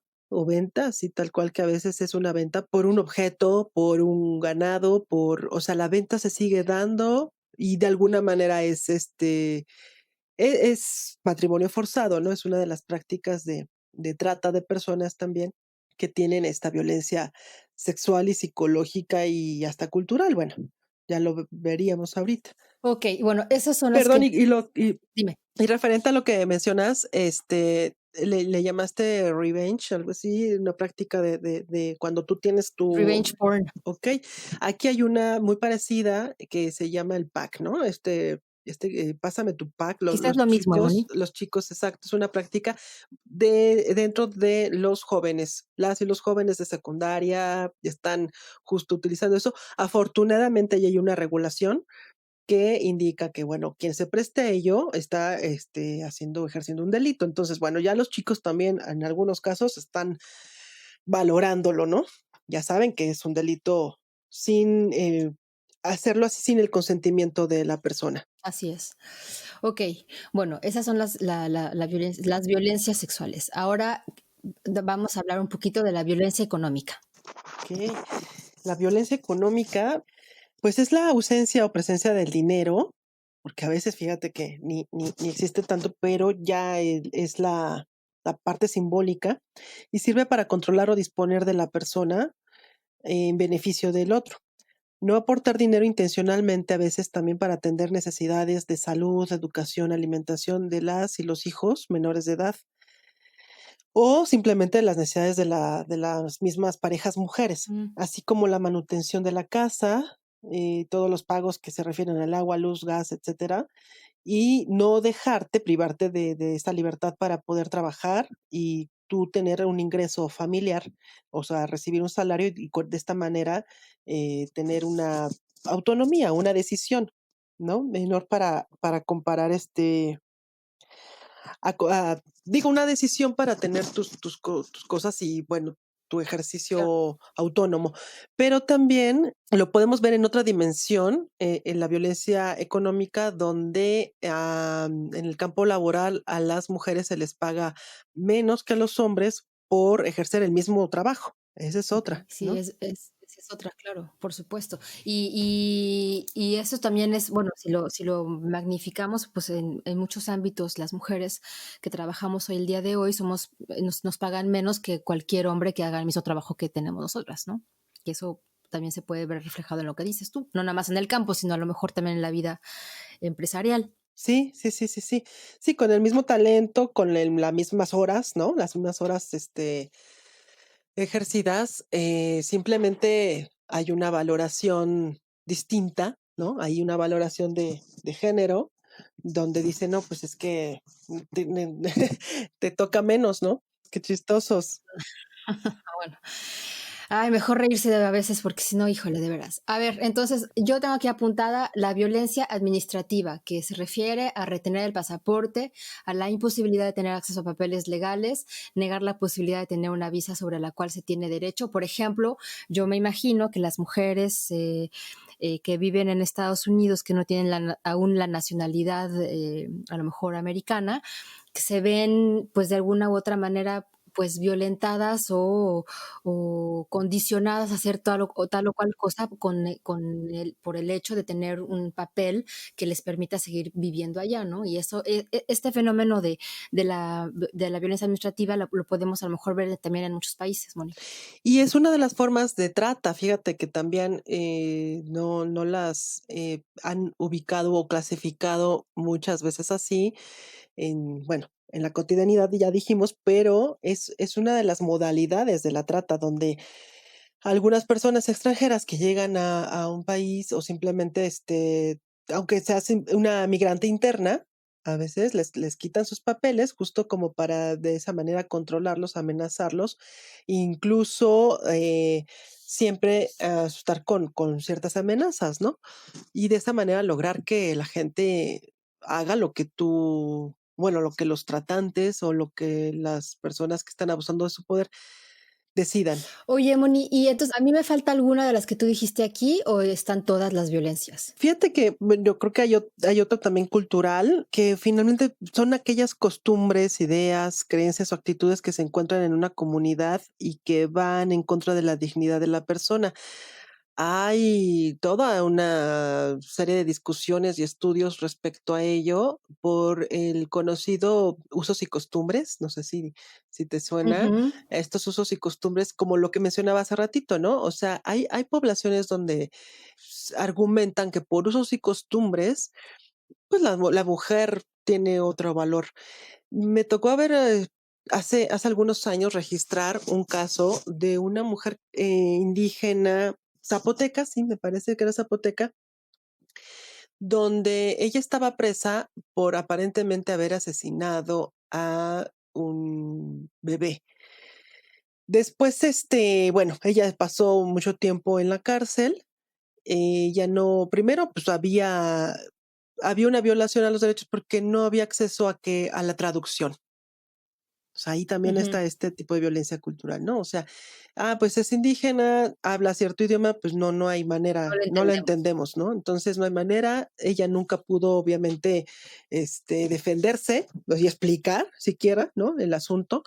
así tal cual que a veces es una venta por un objeto, por un ganado, o sea, la venta se sigue dando y de alguna manera es matrimonio forzado, ¿no? Es una de las prácticas de trata de personas también que tienen esta violencia sexual y psicológica y hasta cultural. Bueno, ya lo veríamos ahorita. Okey, bueno, esas son las que Perdón, dime. y referente a lo que mencionas, le llamaste revenge, algo así, una práctica de cuando tú tienes tu Revenge porn. okey. Aquí hay una muy parecida que se llama el pack, ¿no? Pásame tu pack, Quizás lo mismo, Moni. los chicos, exacto, es una práctica de dentro de los jóvenes. Las y los jóvenes de secundaria están justo utilizando eso. Afortunadamente, ya hay una regulación que indica que, bueno, quien se preste a ello está, ejerciendo un delito. Entonces, bueno, ya los chicos también en algunos casos están valorándolo, ¿no? Ya saben que es un delito sin, hacerlo así sin el consentimiento de la persona. Así es. Okey, bueno, esas son las violencias sexuales. Ahora vamos a hablar un poquito de la violencia económica. Okey. La violencia económica, pues, es la ausencia o presencia del dinero, porque a veces fíjate que ni existe tanto, pero ya es la parte simbólica y sirve para controlar o disponer de la persona en beneficio del otro. No aportar dinero intencionalmente, a veces también para atender necesidades de salud, educación, alimentación de las y los hijos menores de edad, o simplemente las necesidades de las mismas parejas mujeres, Mm, así como la manutención de la casa, todos los pagos que se refieren al agua, luz, gas, etcétera, y no dejarte privarte de esta libertad para poder trabajar y tú tener un ingreso familiar, o sea, recibir un salario de esta manera, tener una autonomía, una decisión, ¿no? Menor para comparar, digo, una decisión para tener tus cosas y, bueno, tu claro. ejercicio autónomo. Pero también lo podemos ver en otra dimensión, en la violencia económica, donde, en el campo laboral a las mujeres se les paga menos que a los hombres por ejercer el mismo trabajo. Esa es otra, Okey, sí, ¿no? esa es otra, claro, por supuesto. Y eso también es, bueno, si lo magnificamos, pues, en muchos ámbitos, las mujeres que trabajamos hoy el día de hoy nos pagan menos que cualquier hombre que haga el mismo trabajo que tenemos nosotras, ¿no? Y eso también se puede ver reflejado en lo que dices tú, no nada más en el campo, sino a lo mejor también en la vida empresarial. Sí, sí, sí, sí, sí. Sí, con el mismo talento, con las mismas horas, ¿no? Las mismas horas, ejercidas, simplemente hay una valoración distinta, ¿no? Hay una valoración de género donde dice, no, pues es que te, te toca menos, ¿no? Qué chistosos. Ah, bueno. Ay, mejor reírse de a veces porque si no, híjole, de veras. A ver, entonces yo tengo aquí apuntada la violencia administrativa, que se refiere a retener el pasaporte, a la imposibilidad de tener acceso a papeles legales, negar la posibilidad de tener una visa sobre la cual se tiene derecho. Por ejemplo, yo me imagino que las mujeres que viven en Estados Unidos, que no tienen aún la nacionalidad, a lo mejor americana, que se ven, pues de alguna u otra manera, pues violentadas o condicionadas a hacer tal o cual cosa por el hecho de tener un papel que les permita seguir viviendo allá, ¿no? Y eso, este fenómeno de la violencia administrativa lo podemos a lo mejor ver también en muchos países, Moni. Y es una de las formas de trata, fíjate que también no las han ubicado o clasificado muchas veces así, bueno, en la cotidianidad ya dijimos, pero es una de las modalidades de la trata donde algunas personas extranjeras que llegan a un país o simplemente, aunque una migrante interna, a veces les quitan sus papeles justo como para de esa manera controlarlos, amenazarlos, incluso, siempre asustar con ciertas amenazas, ¿no? Y de esa manera lograr que la gente haga lo que lo que los tratantes o lo que las personas que están abusando de su poder decidan. Oye, Moni, y entonces, ¿a mí me falta alguna de las que tú dijiste aquí o están todas las violencias? Fíjate que, bueno, yo creo que hay otro también cultural, que finalmente son aquellas costumbres, ideas, creencias o actitudes que se encuentran en una comunidad y que van en contra de la dignidad de la persona. Hay toda una serie de discusiones y estudios respecto a ello por el conocido usos y costumbres, no sé si te suena, Ujú. estos usos y costumbres como lo que mencionaba hace ratito, ¿no? O sea, hay poblaciones donde argumentan que por usos y costumbres, pues la mujer tiene otro valor. Me tocó ver hace algunos años registrar un caso de una mujer indígena zapoteca, sí, me parece que era zapoteca, donde ella estaba presa por aparentemente haber asesinado a un bebé. Después, bueno, ella pasó mucho tiempo en la cárcel. Ya no, primero, pues había una violación a los derechos porque no había acceso a la traducción. O sea, ahí también Ujú. está este tipo de violencia cultural, ¿no? O sea, pues es indígena, habla cierto idioma, pues no hay No manera, lo no la entendemos. entendemos, ¿no? Entonces no hay manera, ella nunca pudo obviamente, defenderse y explicar siquiera, ¿no? El asunto,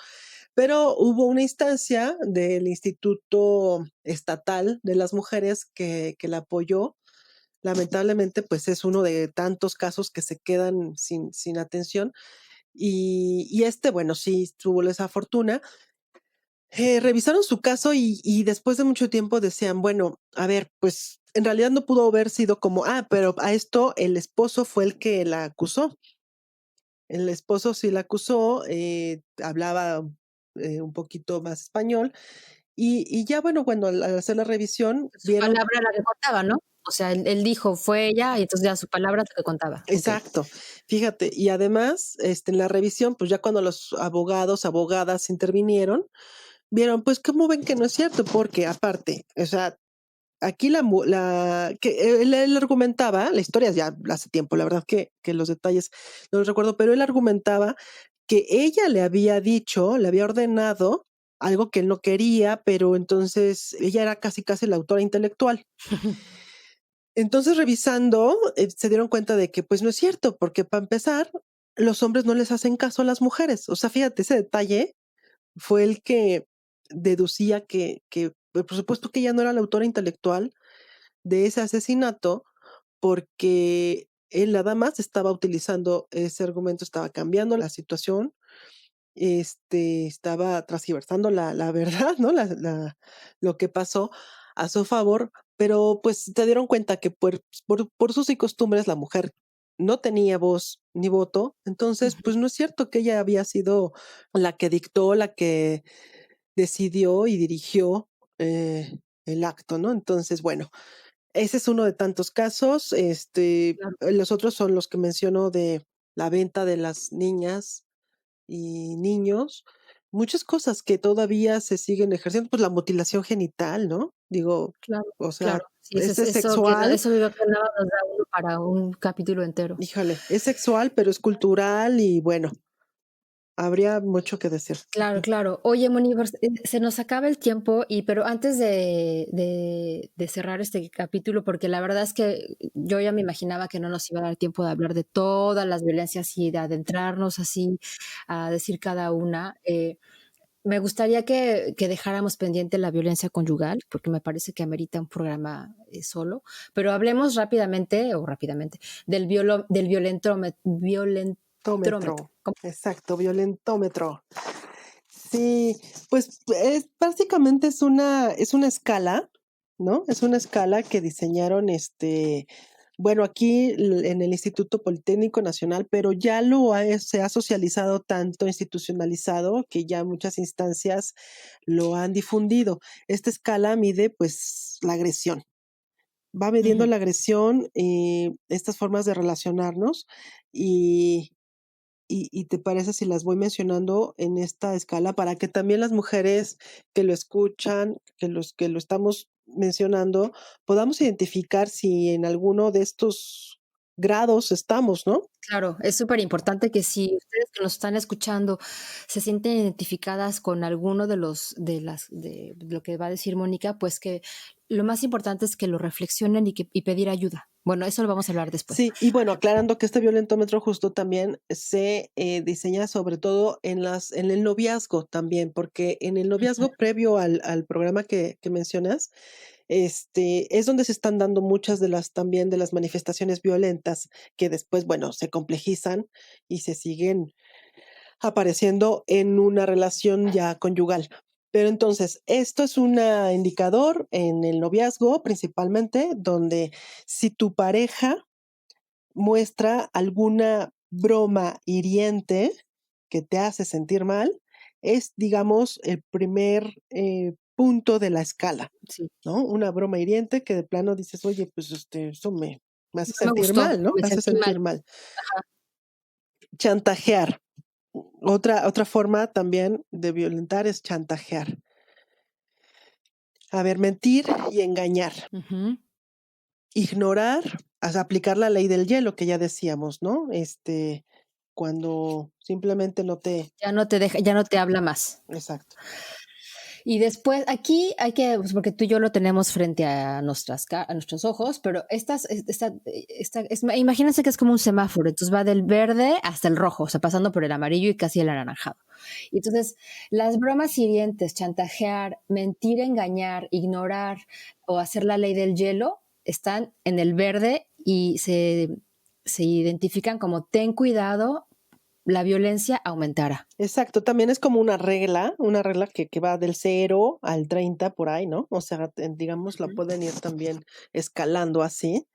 pero hubo una instancia del Instituto Estatal de las Mujeres que la apoyó. Lamentablemente, pues es uno de tantos casos que se quedan sin atención y bueno, sí tuvo esa fortuna. Revisaron su caso y después de mucho tiempo decían, bueno, a ver, pues en realidad no pudo haber sido como, pero a esto el esposo fue el que la acusó. El esposo sí la acusó, hablaba un poquito más español y ya, bueno, cuando al hacer la revisión Su vieron. palabra era la que contaba, ¿no? O sea, él dijo: "Fue ella", y entonces ya su palabra es la que contaba. Okey. Exacto. Fíjate, y además, en la revisión, pues ya cuando los abogados, abogadas intervinieron, vieron, pues, ¿cómo ven que no es cierto? Porque aparte, o sea, aquí que él argumentaba, la historia ya hace tiempo, la verdad que los detalles no los recuerdo, pero él argumentaba que ella le había dicho, le había ordenado algo que él no quería, pero entonces ella era casi, casi la autora intelectual. Entonces, revisando, se dieron cuenta de que, pues, no es cierto, porque para empezar, los hombres no les hacen caso a las mujeres. O sea, fíjate, ese detalle fue el que deducía pues, por supuesto que ella no era la autora intelectual de ese asesinato, porque él nada más estaba utilizando ese argumento, estaba cambiando la situación, estaba transgiversando la verdad, ¿no? Lo que pasó a su favor, pero, pues, se dieron cuenta que por sus y costumbres la mujer no tenía voz ni voto. Entonces, Ujú. pues, no es cierto que ella había sido la que dictó, la que decidió y dirigió, el acto, ¿no? Entonces, bueno, ese es uno de tantos casos. Claro. Los otros son los que menciono de la venta de las niñas y niños, muchas cosas que todavía se siguen ejerciendo, pues la mutilación genital, ¿no? Digo, Claro, o claro. sea, Sí, eso es es eso que sexual, eso yo creo nada nos da uno para un capítulo entero. híjole, es sexual, pero es cultural y bueno, habría mucho que decir. Claro, claro. Oye, Moni, se nos acaba el tiempo pero antes de cerrar este capítulo, porque la verdad es que yo ya me imaginaba que no nos iba a dar tiempo de hablar de todas las violencias y de adentrarnos así a decir cada una, me gustaría que dejáramos pendiente la violencia conyugal, porque me parece que amerita un programa, solo, pero hablemos rápidamente del Tómetro, violentrómetro. exacto, violentómetro. Sí, pues es básicamente es una escala, ¿no? Es una escala que diseñaron, bueno, aquí en el Instituto Politécnico Nacional, pero ya se ha socializado tanto, institucionalizado, que ya muchas instancias lo han difundido. Esta escala mide, pues, la agresión. Va midiendo Ujú. la agresión, estas formas de relacionarnos y y te parece si las voy mencionando en esta escala para que también las mujeres que lo escuchan, que lo estamos mencionando, podamos identificar si en alguno de estos grados estamos, ¿no? Claro, es súper importante que si ustedes que nos están escuchando se sienten identificadas con alguno de lo que va a decir Mónica, pues que lo más importante es que lo reflexionen y pedir ayuda. Bueno, eso lo vamos a hablar después. Sí, y bueno, aclarando que este violentómetro justo también se diseña sobre todo en el noviazgo también, porque en el Ujú. noviazgo previo al programa que mencionas, es donde se están dando muchas de las también de las manifestaciones violentas que después, bueno, se complejizan y se siguen apareciendo en una relación ya conyugal. Pero entonces, esto es un indicador en el noviazgo principalmente, donde si tu pareja muestra alguna broma hiriente que te hace sentir mal, es, digamos, el primer punto de la escala, Sí, ¿no? Una broma hiriente que de plano dices, oye, pues eso me hace no me sentir gustó, mal, ¿no? me Me hace sentí mal. sentir mal. Chantajear. Otra forma también de violentar es chantajear. A ver, mentir y engañar. Ujú. Ignorar, aplicar la ley del hielo que ya decíamos, ¿no? Cuando simplemente no te Ya no te habla más. exacto. Y después, aquí hay que, pues, porque tú y yo lo tenemos frente a a nuestros ojos, pero imagínense que es como un semáforo, entonces va del verde hasta el rojo, o sea, pasando por el amarillo y casi el anaranjado. Y entonces, las bromas hirientes, chantajear, mentir, engañar, ignorar o hacer la ley del hielo, están en el verde y se identifican como ten cuidado, la violencia aumentará. Exacto, también es como una regla que va del 0 al 30 por ahí, ¿no? O sea, digamos, la Ujú. pueden ir también escalando así,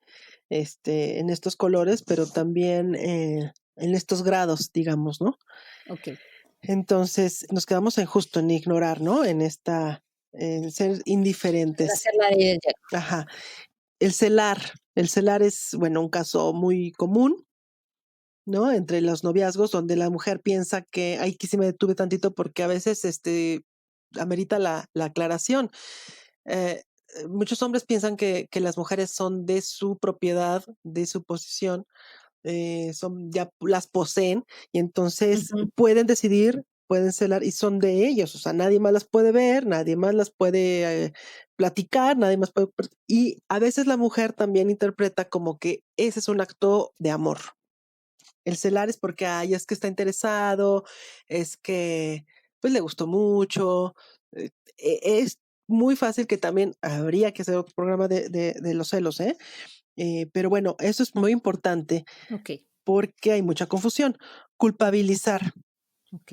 en estos colores, pero también en estos grados, digamos, ¿no? Ok. Entonces, nos quedamos en justo en ignorar, ¿no? En ser indiferentes. Hacer la ley del hielo. Ajá. El celar. El celar es, bueno, un caso muy común, ¿no? Entre los noviazgos, donde la mujer piensa que, ay, aquí sí me detuve tantito porque a veces, amerita la aclaración. Eh, Muchos hombres piensan que las mujeres son de su propiedad, de su posición, ya las poseen y entonces Ujú. pueden decidir, pueden celar y son de ellos, o sea, nadie más las puede ver, nadie más las puede platicar, nadie más puede... Y a veces la mujer también interpreta como que ese es un acto de amor. El celar es porque, ay, es que está interesado, es que, pues, le gustó mucho. Es muy fácil que también habría que hacer otro programa de los celos, ¿eh? Pero bueno, eso es muy importante Ok, porque hay mucha confusión. Culpabilizar, ok.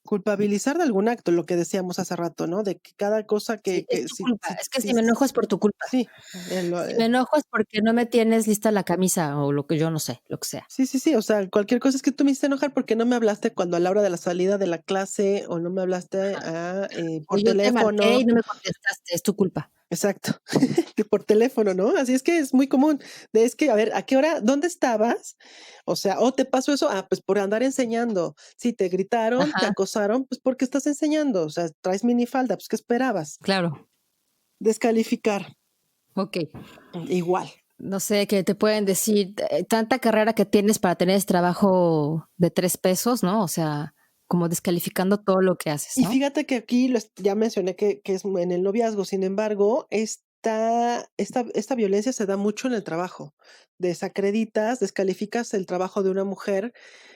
culpabilizar de algún acto, lo que decíamos hace rato, ¿no? De que cada cosa Sí, es que tu culpa. Es que si si me enojo es por tu culpa. sí, Si me enojo es porque no me tienes lista la camisa o lo que yo no sé, lo que sea. sí, sí, sí, o sea, cualquier cosa es que tú me hiciste enojar porque no me hablaste cuando a la hora de la salida de la clase o no me hablaste O por yo te marqué y teléfono. no me contestaste, es tu culpa. Exacto, por teléfono, ¿no? Así es que es muy común. Es que, a ver, ¿a qué hora? ¿Dónde estabas? O sea, ¿o te pasó eso? Ah, pues por andar enseñando. Si te gritaron, te Ajá, acosaron, pues porque estás enseñando. O sea, traes minifalda, pues ¿qué esperabas? claro. Descalificar, Ok. igual. No sé, que te pueden decir, tanta carrera que tienes para tener ese trabajo de 3 pesos, ¿no? O sea, como descalificando todo lo que haces, Y ¿no? fíjate que aquí ya mencioné que es en el noviazgo, sin embargo, esta violencia se da mucho en el trabajo. Desacreditas, descalificas el trabajo de una mujer,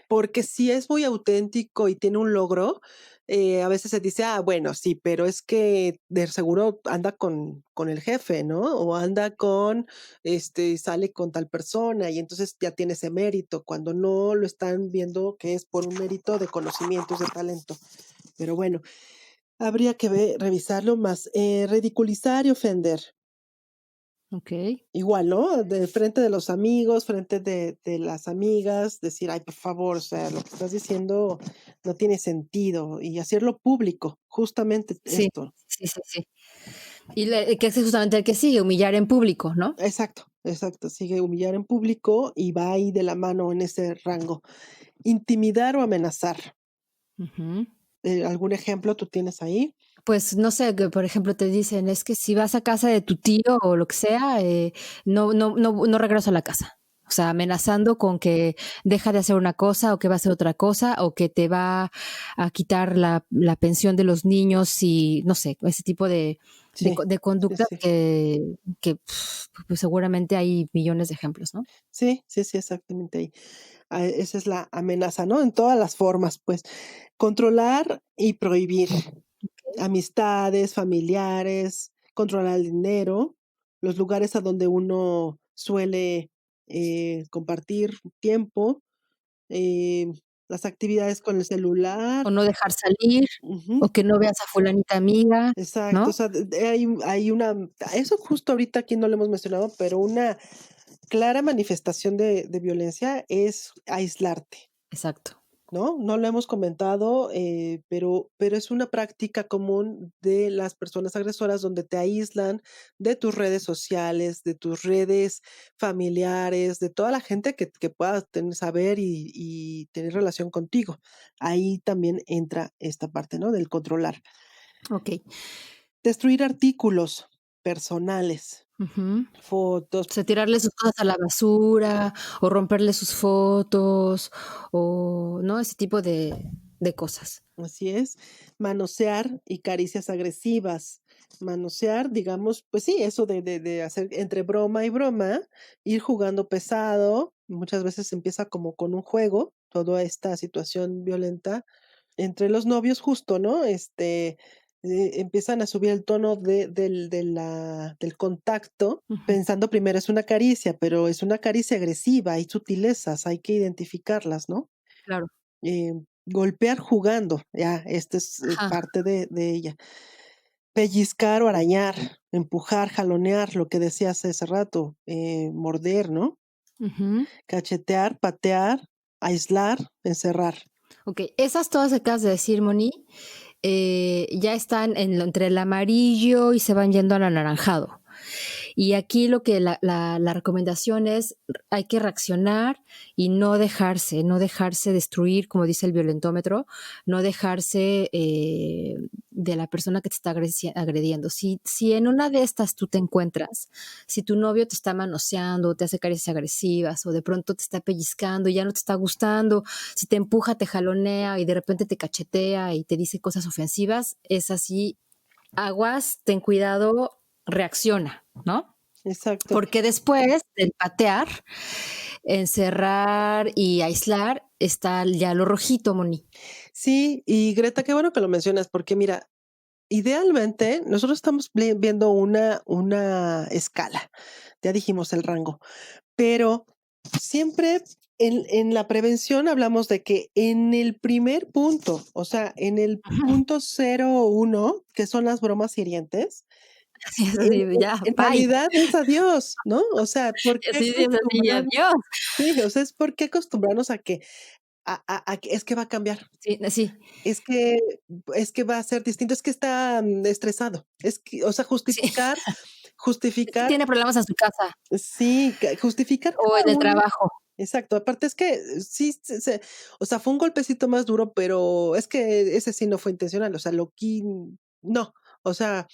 porque si es muy auténtico y tiene un logro, a veces se dice, ah, bueno, sí, pero es que de seguro anda con el jefe, ¿no? O anda sale con tal persona y entonces ya tiene ese mérito, cuando no lo están viendo que es por un mérito de conocimientos, de talento. Pero bueno, habría que revisarlo más. Ridiculizar y ofender. Ok. Igual, ¿no? De frente de los amigos, frente de las amigas, decir, ay, por favor, o sea, lo que estás diciendo no tiene sentido y hacerlo público, justamente Sí, esto. sí, sí, sí. Y que es justamente el que sigue, humillar en público, ¿no? Exacto, exacto. Sigue humillar en público y va ahí de la mano en ese rango. Intimidar o amenazar. Ujú. ¿Algún ejemplo tú tienes ahí? Pues, no sé, que, por ejemplo, te dicen: "Es que si vas a casa de tu tío o lo que sea, no regreso a la casa". O sea, amenazando con que deja de hacer una cosa, o que va a hacer otra cosa, o que te va a quitar la pensión de los niños y, no sé, ese tipo Sí, de sí, conductas sí. que, pues, seguramente hay millones de ejemplos, ¿no? Sí, sí, sí, exactamente ahí. Esa es la amenaza, ¿no? En todas las formas, pues. Controlar y prohibir. Amistades, familiares, controlar el dinero, los lugares a donde uno suele, compartir tiempo, eh, las actividades con el celular. O no dejar salir, Ujú, o que no veas a fulanita amiga, exacto, o ¿no? sea, hay una eso justo ahorita aquí no lo hemos mencionado, pero una clara manifestación de violencia es aislarte. Exacto. ¿No? No lo hemos comentado, pero es una práctica común de las personas agresoras donde te aíslan de tus redes sociales, de tus redes familiares, de toda la gente que pueda saber y tener relación contigo. Ahí también entra esta parte, ¿no? Del controlar. Okey. Destruir artículos personales, Ujú. fotos. O sea, tirarle sus cosas a la basura, o romperle sus fotos, o, ¿no? Ese tipo de cosas. Así es, manosear y caricias agresivas. Manosear, digamos, pues sí, eso de hacer entre broma y broma, ir jugando pesado, muchas veces empieza como con un juego, toda esta situación violenta entre los novios justo, ¿no? Empiezan a subir el tono del contacto, Ujú, pensando primero es una caricia, pero es una caricia agresiva, hay sutilezas, hay que identificarlas, ¿no? claro. Golpear jugando, ya, esta es, Ajá. parte de ella. Pellizcar o arañar, empujar, jalonear, lo que decías hace rato, morder, ¿no? Ujú. Cachetear, patear, aislar, encerrar. Okey, esas todas que acabas de decir, Moni, ya están entre el amarillo y se van yendo al anaranjado. Y aquí lo que la recomendación es, hay que reaccionar y no dejarse destruir, como dice el violentómetro, no dejarse de la persona que te está agrediendo. Si en una de estas tú te encuentras, si tu novio te está manoseando, te hace caricias agresivas o de pronto te está pellizcando y ya no te está gustando, si te empuja, te jalonea y de repente te cachetea y te dice cosas ofensivas, es así, aguas, ten cuidado, reacciona, ¿no? Exacto. Porque después del patear, encerrar y aislar está ya lo rojito, Moni. Sí, y Greta, qué bueno que lo mencionas, porque mira, idealmente nosotros estamos viendo una escala, ya dijimos el rango, pero siempre en la prevención hablamos de que en el primer punto, o sea, en el punto 0 1, que son las bromas hirientes, Así es, en así, ya, en bye. realidad es adiós, ¿no? O sea, ¿por qué Así es, así, acostumbrarnos? adiós. Sí, o sea, es por qué acostumbrarnos a que a que es que va a cambiar, Sí, sí, es que es que va a ser distinto, es que está, estresado, es que, o sea, sí. Es que justificar, tiene problemas en su casa sí, justificar o en cada el uno. trabajo. Exacto, aparte es que sí o sea, fue un golpecito más duro, pero es que ese sí no fue intencional, o sea, no, o sea,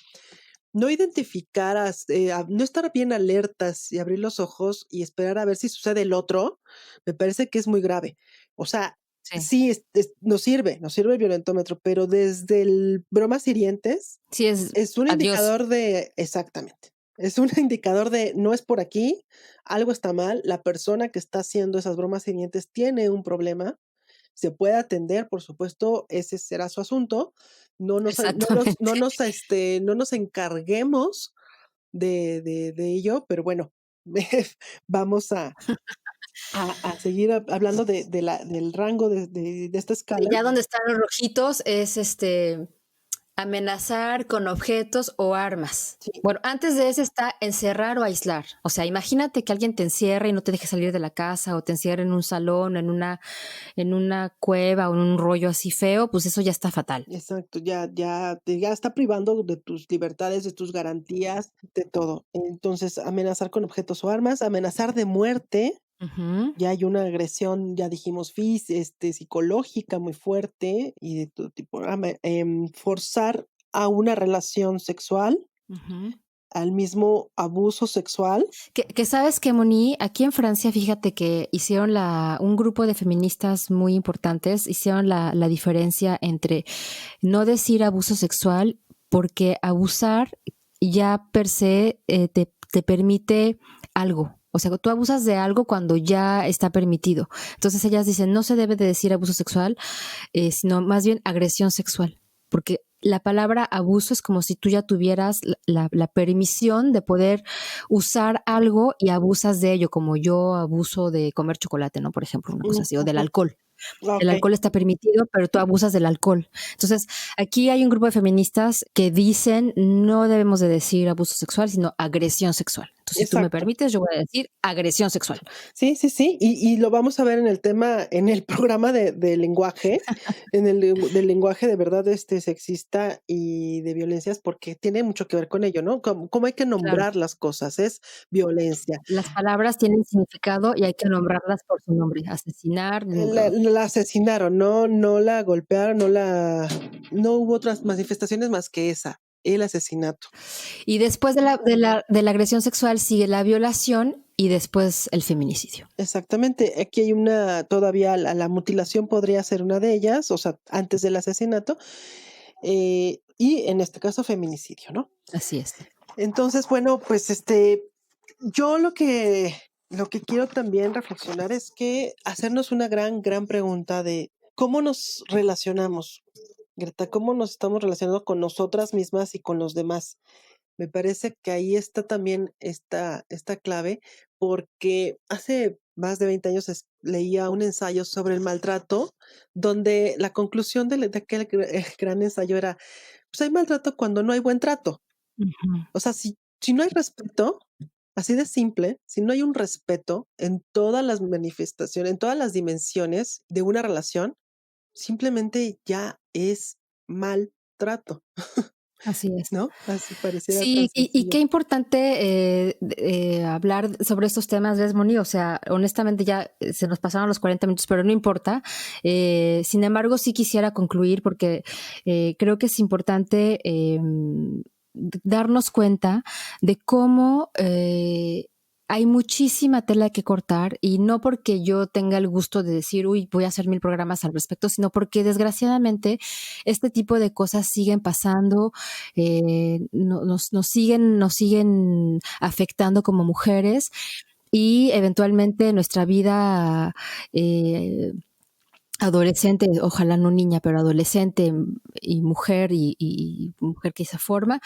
no identificaras, no estar bien alertas y abrir los ojos y esperar a ver si sucede el otro, me parece que es muy grave. O sea, Sí, sí, nos sirve el violentómetro, pero desde el bromas hirientes sí es es un adiós. indicador de exactamente. Es un indicador de no es por aquí, algo está mal, la persona que está haciendo esas bromas hirientes tiene un problema, se puede atender, por supuesto, ese será su asunto. Exactamente. No nos encarguemos de ello, pero bueno, vamos a seguir hablando del rango de esta escala. Ya donde están los rojitos es amenazar con objetos o armas. Sí, Bueno, antes de ese está encerrar o aislar. O sea, imagínate que alguien te encierra y no te deje salir de la casa o te encierra en un salón, en una cueva o en un rollo así feo, pues eso ya está fatal. exacto, ya está privando de tus libertades, de tus garantías, de todo. Entonces, amenazar con objetos o armas, amenazar de muerte. Ujú. Ya hay una agresión, ya dijimos, psicológica muy fuerte y de todo tipo. Forzar a una relación sexual, Ujú. al mismo abuso sexual. Que sabes que, Moni, aquí en Francia, fíjate que hicieron un grupo de feministas muy importantes, hicieron la diferencia entre no decir abuso sexual, porque abusar ya per se te permite algo. O sea, tú abusas de algo cuando ya está permitido. Entonces ellas dicen, no se debe de decir abuso sexual, sino más bien agresión sexual, porque la palabra abuso es como si tú ya tuvieras la permisión de poder usar algo y abusas de ello, como yo abuso de comer chocolate, ¿no? Por ejemplo, una cosa Mm, así, o del ujú. alcohol. El Okey, alcohol está permitido, pero tú abusas del alcohol. Entonces, aquí hay un grupo de feministas que dicen no debemos de decir abuso sexual, sino agresión sexual. Entonces, si tú me exacto. permites, yo voy a decir agresión sexual. Sí, sí, sí, y lo vamos a ver en el tema, en el programa de lenguaje, en el del lenguaje de verdad, sexista y de violencias, porque tiene mucho que ver con ello, ¿no? Cómo hay que Claro. nombrar las cosas, es violencia. Las palabras tienen significado y hay que nombrarlas por su nombre. Asesinar, La asesinaron, no la golpearon, no hubo otras manifestaciones más que esa, el asesinato. y después de la agresión sexual sigue la violación y después el feminicidio. Exactamente, aquí hay todavía la mutilación podría ser una de ellas, o sea, antes del asesinato, y en este caso feminicidio, ¿no? Así es. Entonces, bueno, pues, yo lo que quiero también reflexionar es que hacernos una gran pregunta de cómo nos relacionamos, Greta, cómo nos estamos relacionando con nosotras mismas y con los demás. Me parece que ahí está también esta clave, porque hace más de 20 años leía un ensayo sobre el maltrato, donde la conclusión de aquel gran ensayo era, pues hay maltrato cuando no hay buen trato. Ujú. O sea, si no hay respeto, así de simple, si no hay un respeto en todas las manifestaciones, en todas las dimensiones de una relación, simplemente ya es maltrato, Así es. ¿no? Así pareciera tan Sí, y sencillo. qué importante hablar sobre estos temas, ¿ves, Moni? O sea, honestamente ya se nos pasaron los 40 minutos, pero no importa. Sin embargo, sí quisiera concluir porque creo que es importante darnos cuenta de cómo hay muchísima tela que cortar y no porque yo tenga el gusto de decir, uy, voy a hacer 1000 programas al respecto, sino porque desgraciadamente este tipo de cosas siguen pasando, nos siguen afectando como mujeres y eventualmente nuestra vida eh, adolescente, ojalá no niña, pero adolescente y mujer que esa forma,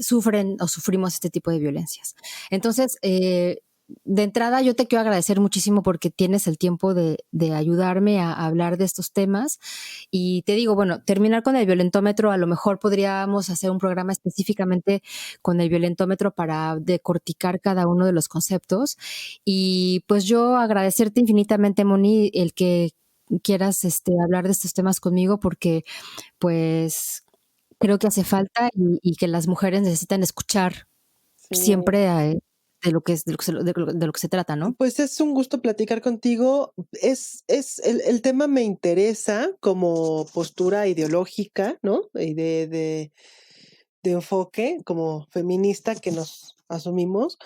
sufren o sufrimos este tipo de violencias. Entonces, de entrada, yo te quiero agradecer muchísimo porque tienes el tiempo de ayudarme a hablar de estos temas. Y te digo, bueno, terminar con el violentómetro, a lo mejor podríamos hacer un programa específicamente con el violentómetro para decorticar cada uno de los conceptos. Y pues yo agradecerte infinitamente, Moni, el que quieras hablar de estos temas conmigo porque pues creo que hace falta y que las mujeres necesitan escuchar Sí. siempre de lo que es, de lo que se trata, ¿no? Pues es un gusto platicar contigo. El tema me interesa como postura ideológica, ¿no? Y de enfoque como feminista que nos asumimos.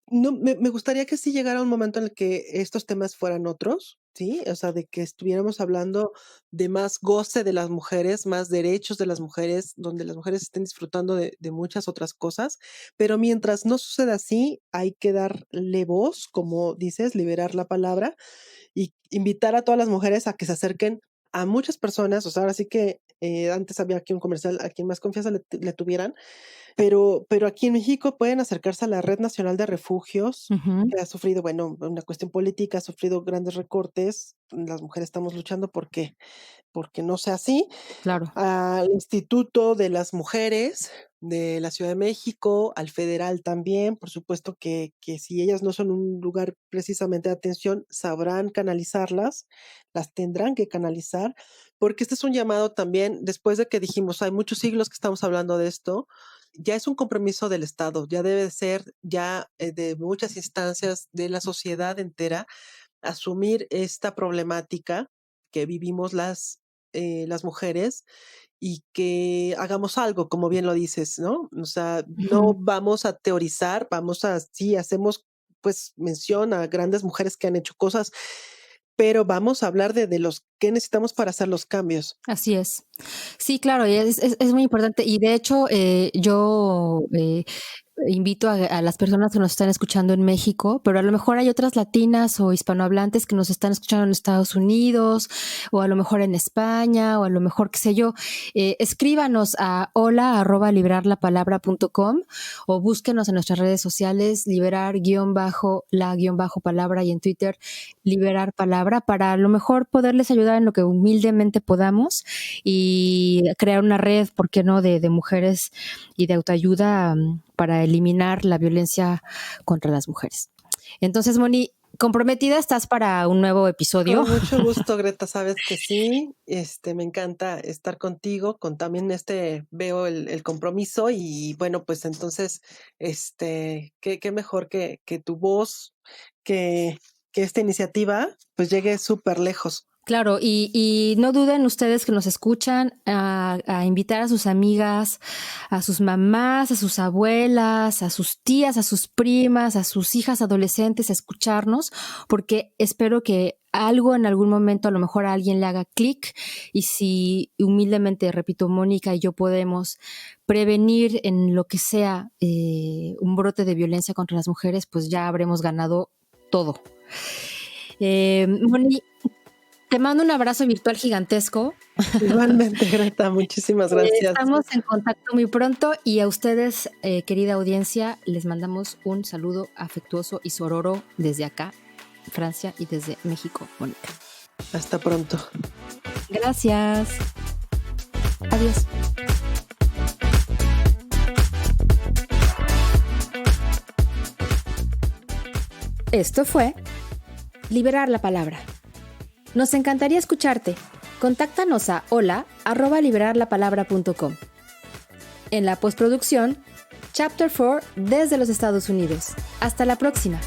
No, me gustaría que sí llegara un momento en el que estos temas fueran otros, ¿sí? O sea, de que estuviéramos hablando de más goce de las mujeres, más derechos de las mujeres, donde las mujeres estén disfrutando de muchas otras cosas. Pero mientras no suceda así, hay que darle voz, como dices, liberar la palabra y invitar a todas las mujeres a que se acerquen a muchas personas. O sea, ahora sí que antes había aquí un comercial a quien más confianza le tuvieran, pero aquí en México pueden acercarse a la Red Nacional de Refugios, Ujú, que ha sufrido, bueno, una cuestión política, ha sufrido grandes recortes. Las mujeres estamos luchando porque no sea así. claro. Al Instituto de las Mujeres de la Ciudad de México, al federal también, por supuesto que si ellas no son un lugar precisamente de atención, sabrán canalizarlas, las tendrán que canalizar, porque este es un llamado también, después de que dijimos, hay muchos siglos que estamos hablando de esto, ya es un compromiso del Estado, ya debe ser ya de muchas instancias de la sociedad entera asumir esta problemática que vivimos las mujeres y que hagamos algo, como bien lo dices, ¿no? O sea, no Ujú. vamos a teorizar, sí, hacemos pues mención a grandes mujeres que han hecho cosas, pero vamos a hablar de los qué necesitamos para hacer los cambios. Así es. Sí, claro, y es muy importante. Y de hecho, yo invito a las personas que nos están escuchando en México, pero a lo mejor hay otras latinas o hispanohablantes que nos están escuchando en Estados Unidos, o a lo mejor en España, o a lo mejor, qué sé yo. Escríbanos a hola@liberarlapalabra.com o búsquenos en nuestras redes sociales, liberar_la_palabra, y en Twitter, liberar palabra, para a lo mejor poderles ayudar en lo que humildemente podamos y crear una red, ¿por qué no?, de mujeres y de autoayuda para eliminar la violencia contra las mujeres. Entonces, Moni, ¿comprometida estás para un nuevo episodio? Con mucho gusto, Greta, sabes que sí. Me encanta estar contigo, también veo el compromiso y bueno, pues entonces, qué mejor que tu voz, que, que esta iniciativa pues llegue súper lejos. Claro, y no duden ustedes que nos escuchan a invitar a sus amigas, a sus mamás, a sus abuelas, a sus tías, a sus primas, a sus hijas adolescentes a escucharnos, porque espero que algo en algún momento a lo mejor a alguien le haga clic, y si humildemente, repito, Mónica y yo podemos prevenir en lo que sea un brote de violencia contra las mujeres, pues ya habremos ganado todo. Moni, te mando un abrazo virtual gigantesco. Igualmente, Greta, muchísimas gracias. Estamos en contacto muy pronto y a ustedes, querida audiencia, les mandamos un saludo afectuoso y sororo desde acá, Francia, y desde México, Mónica. Hasta pronto. Gracias. Adiós. Esto fue Liberar la Palabra. Nos encantaría escucharte. Contáctanos a hola@liberarlapalabra.com. En la postproducción, Chapter 4 desde los Estados Unidos. Hasta la próxima.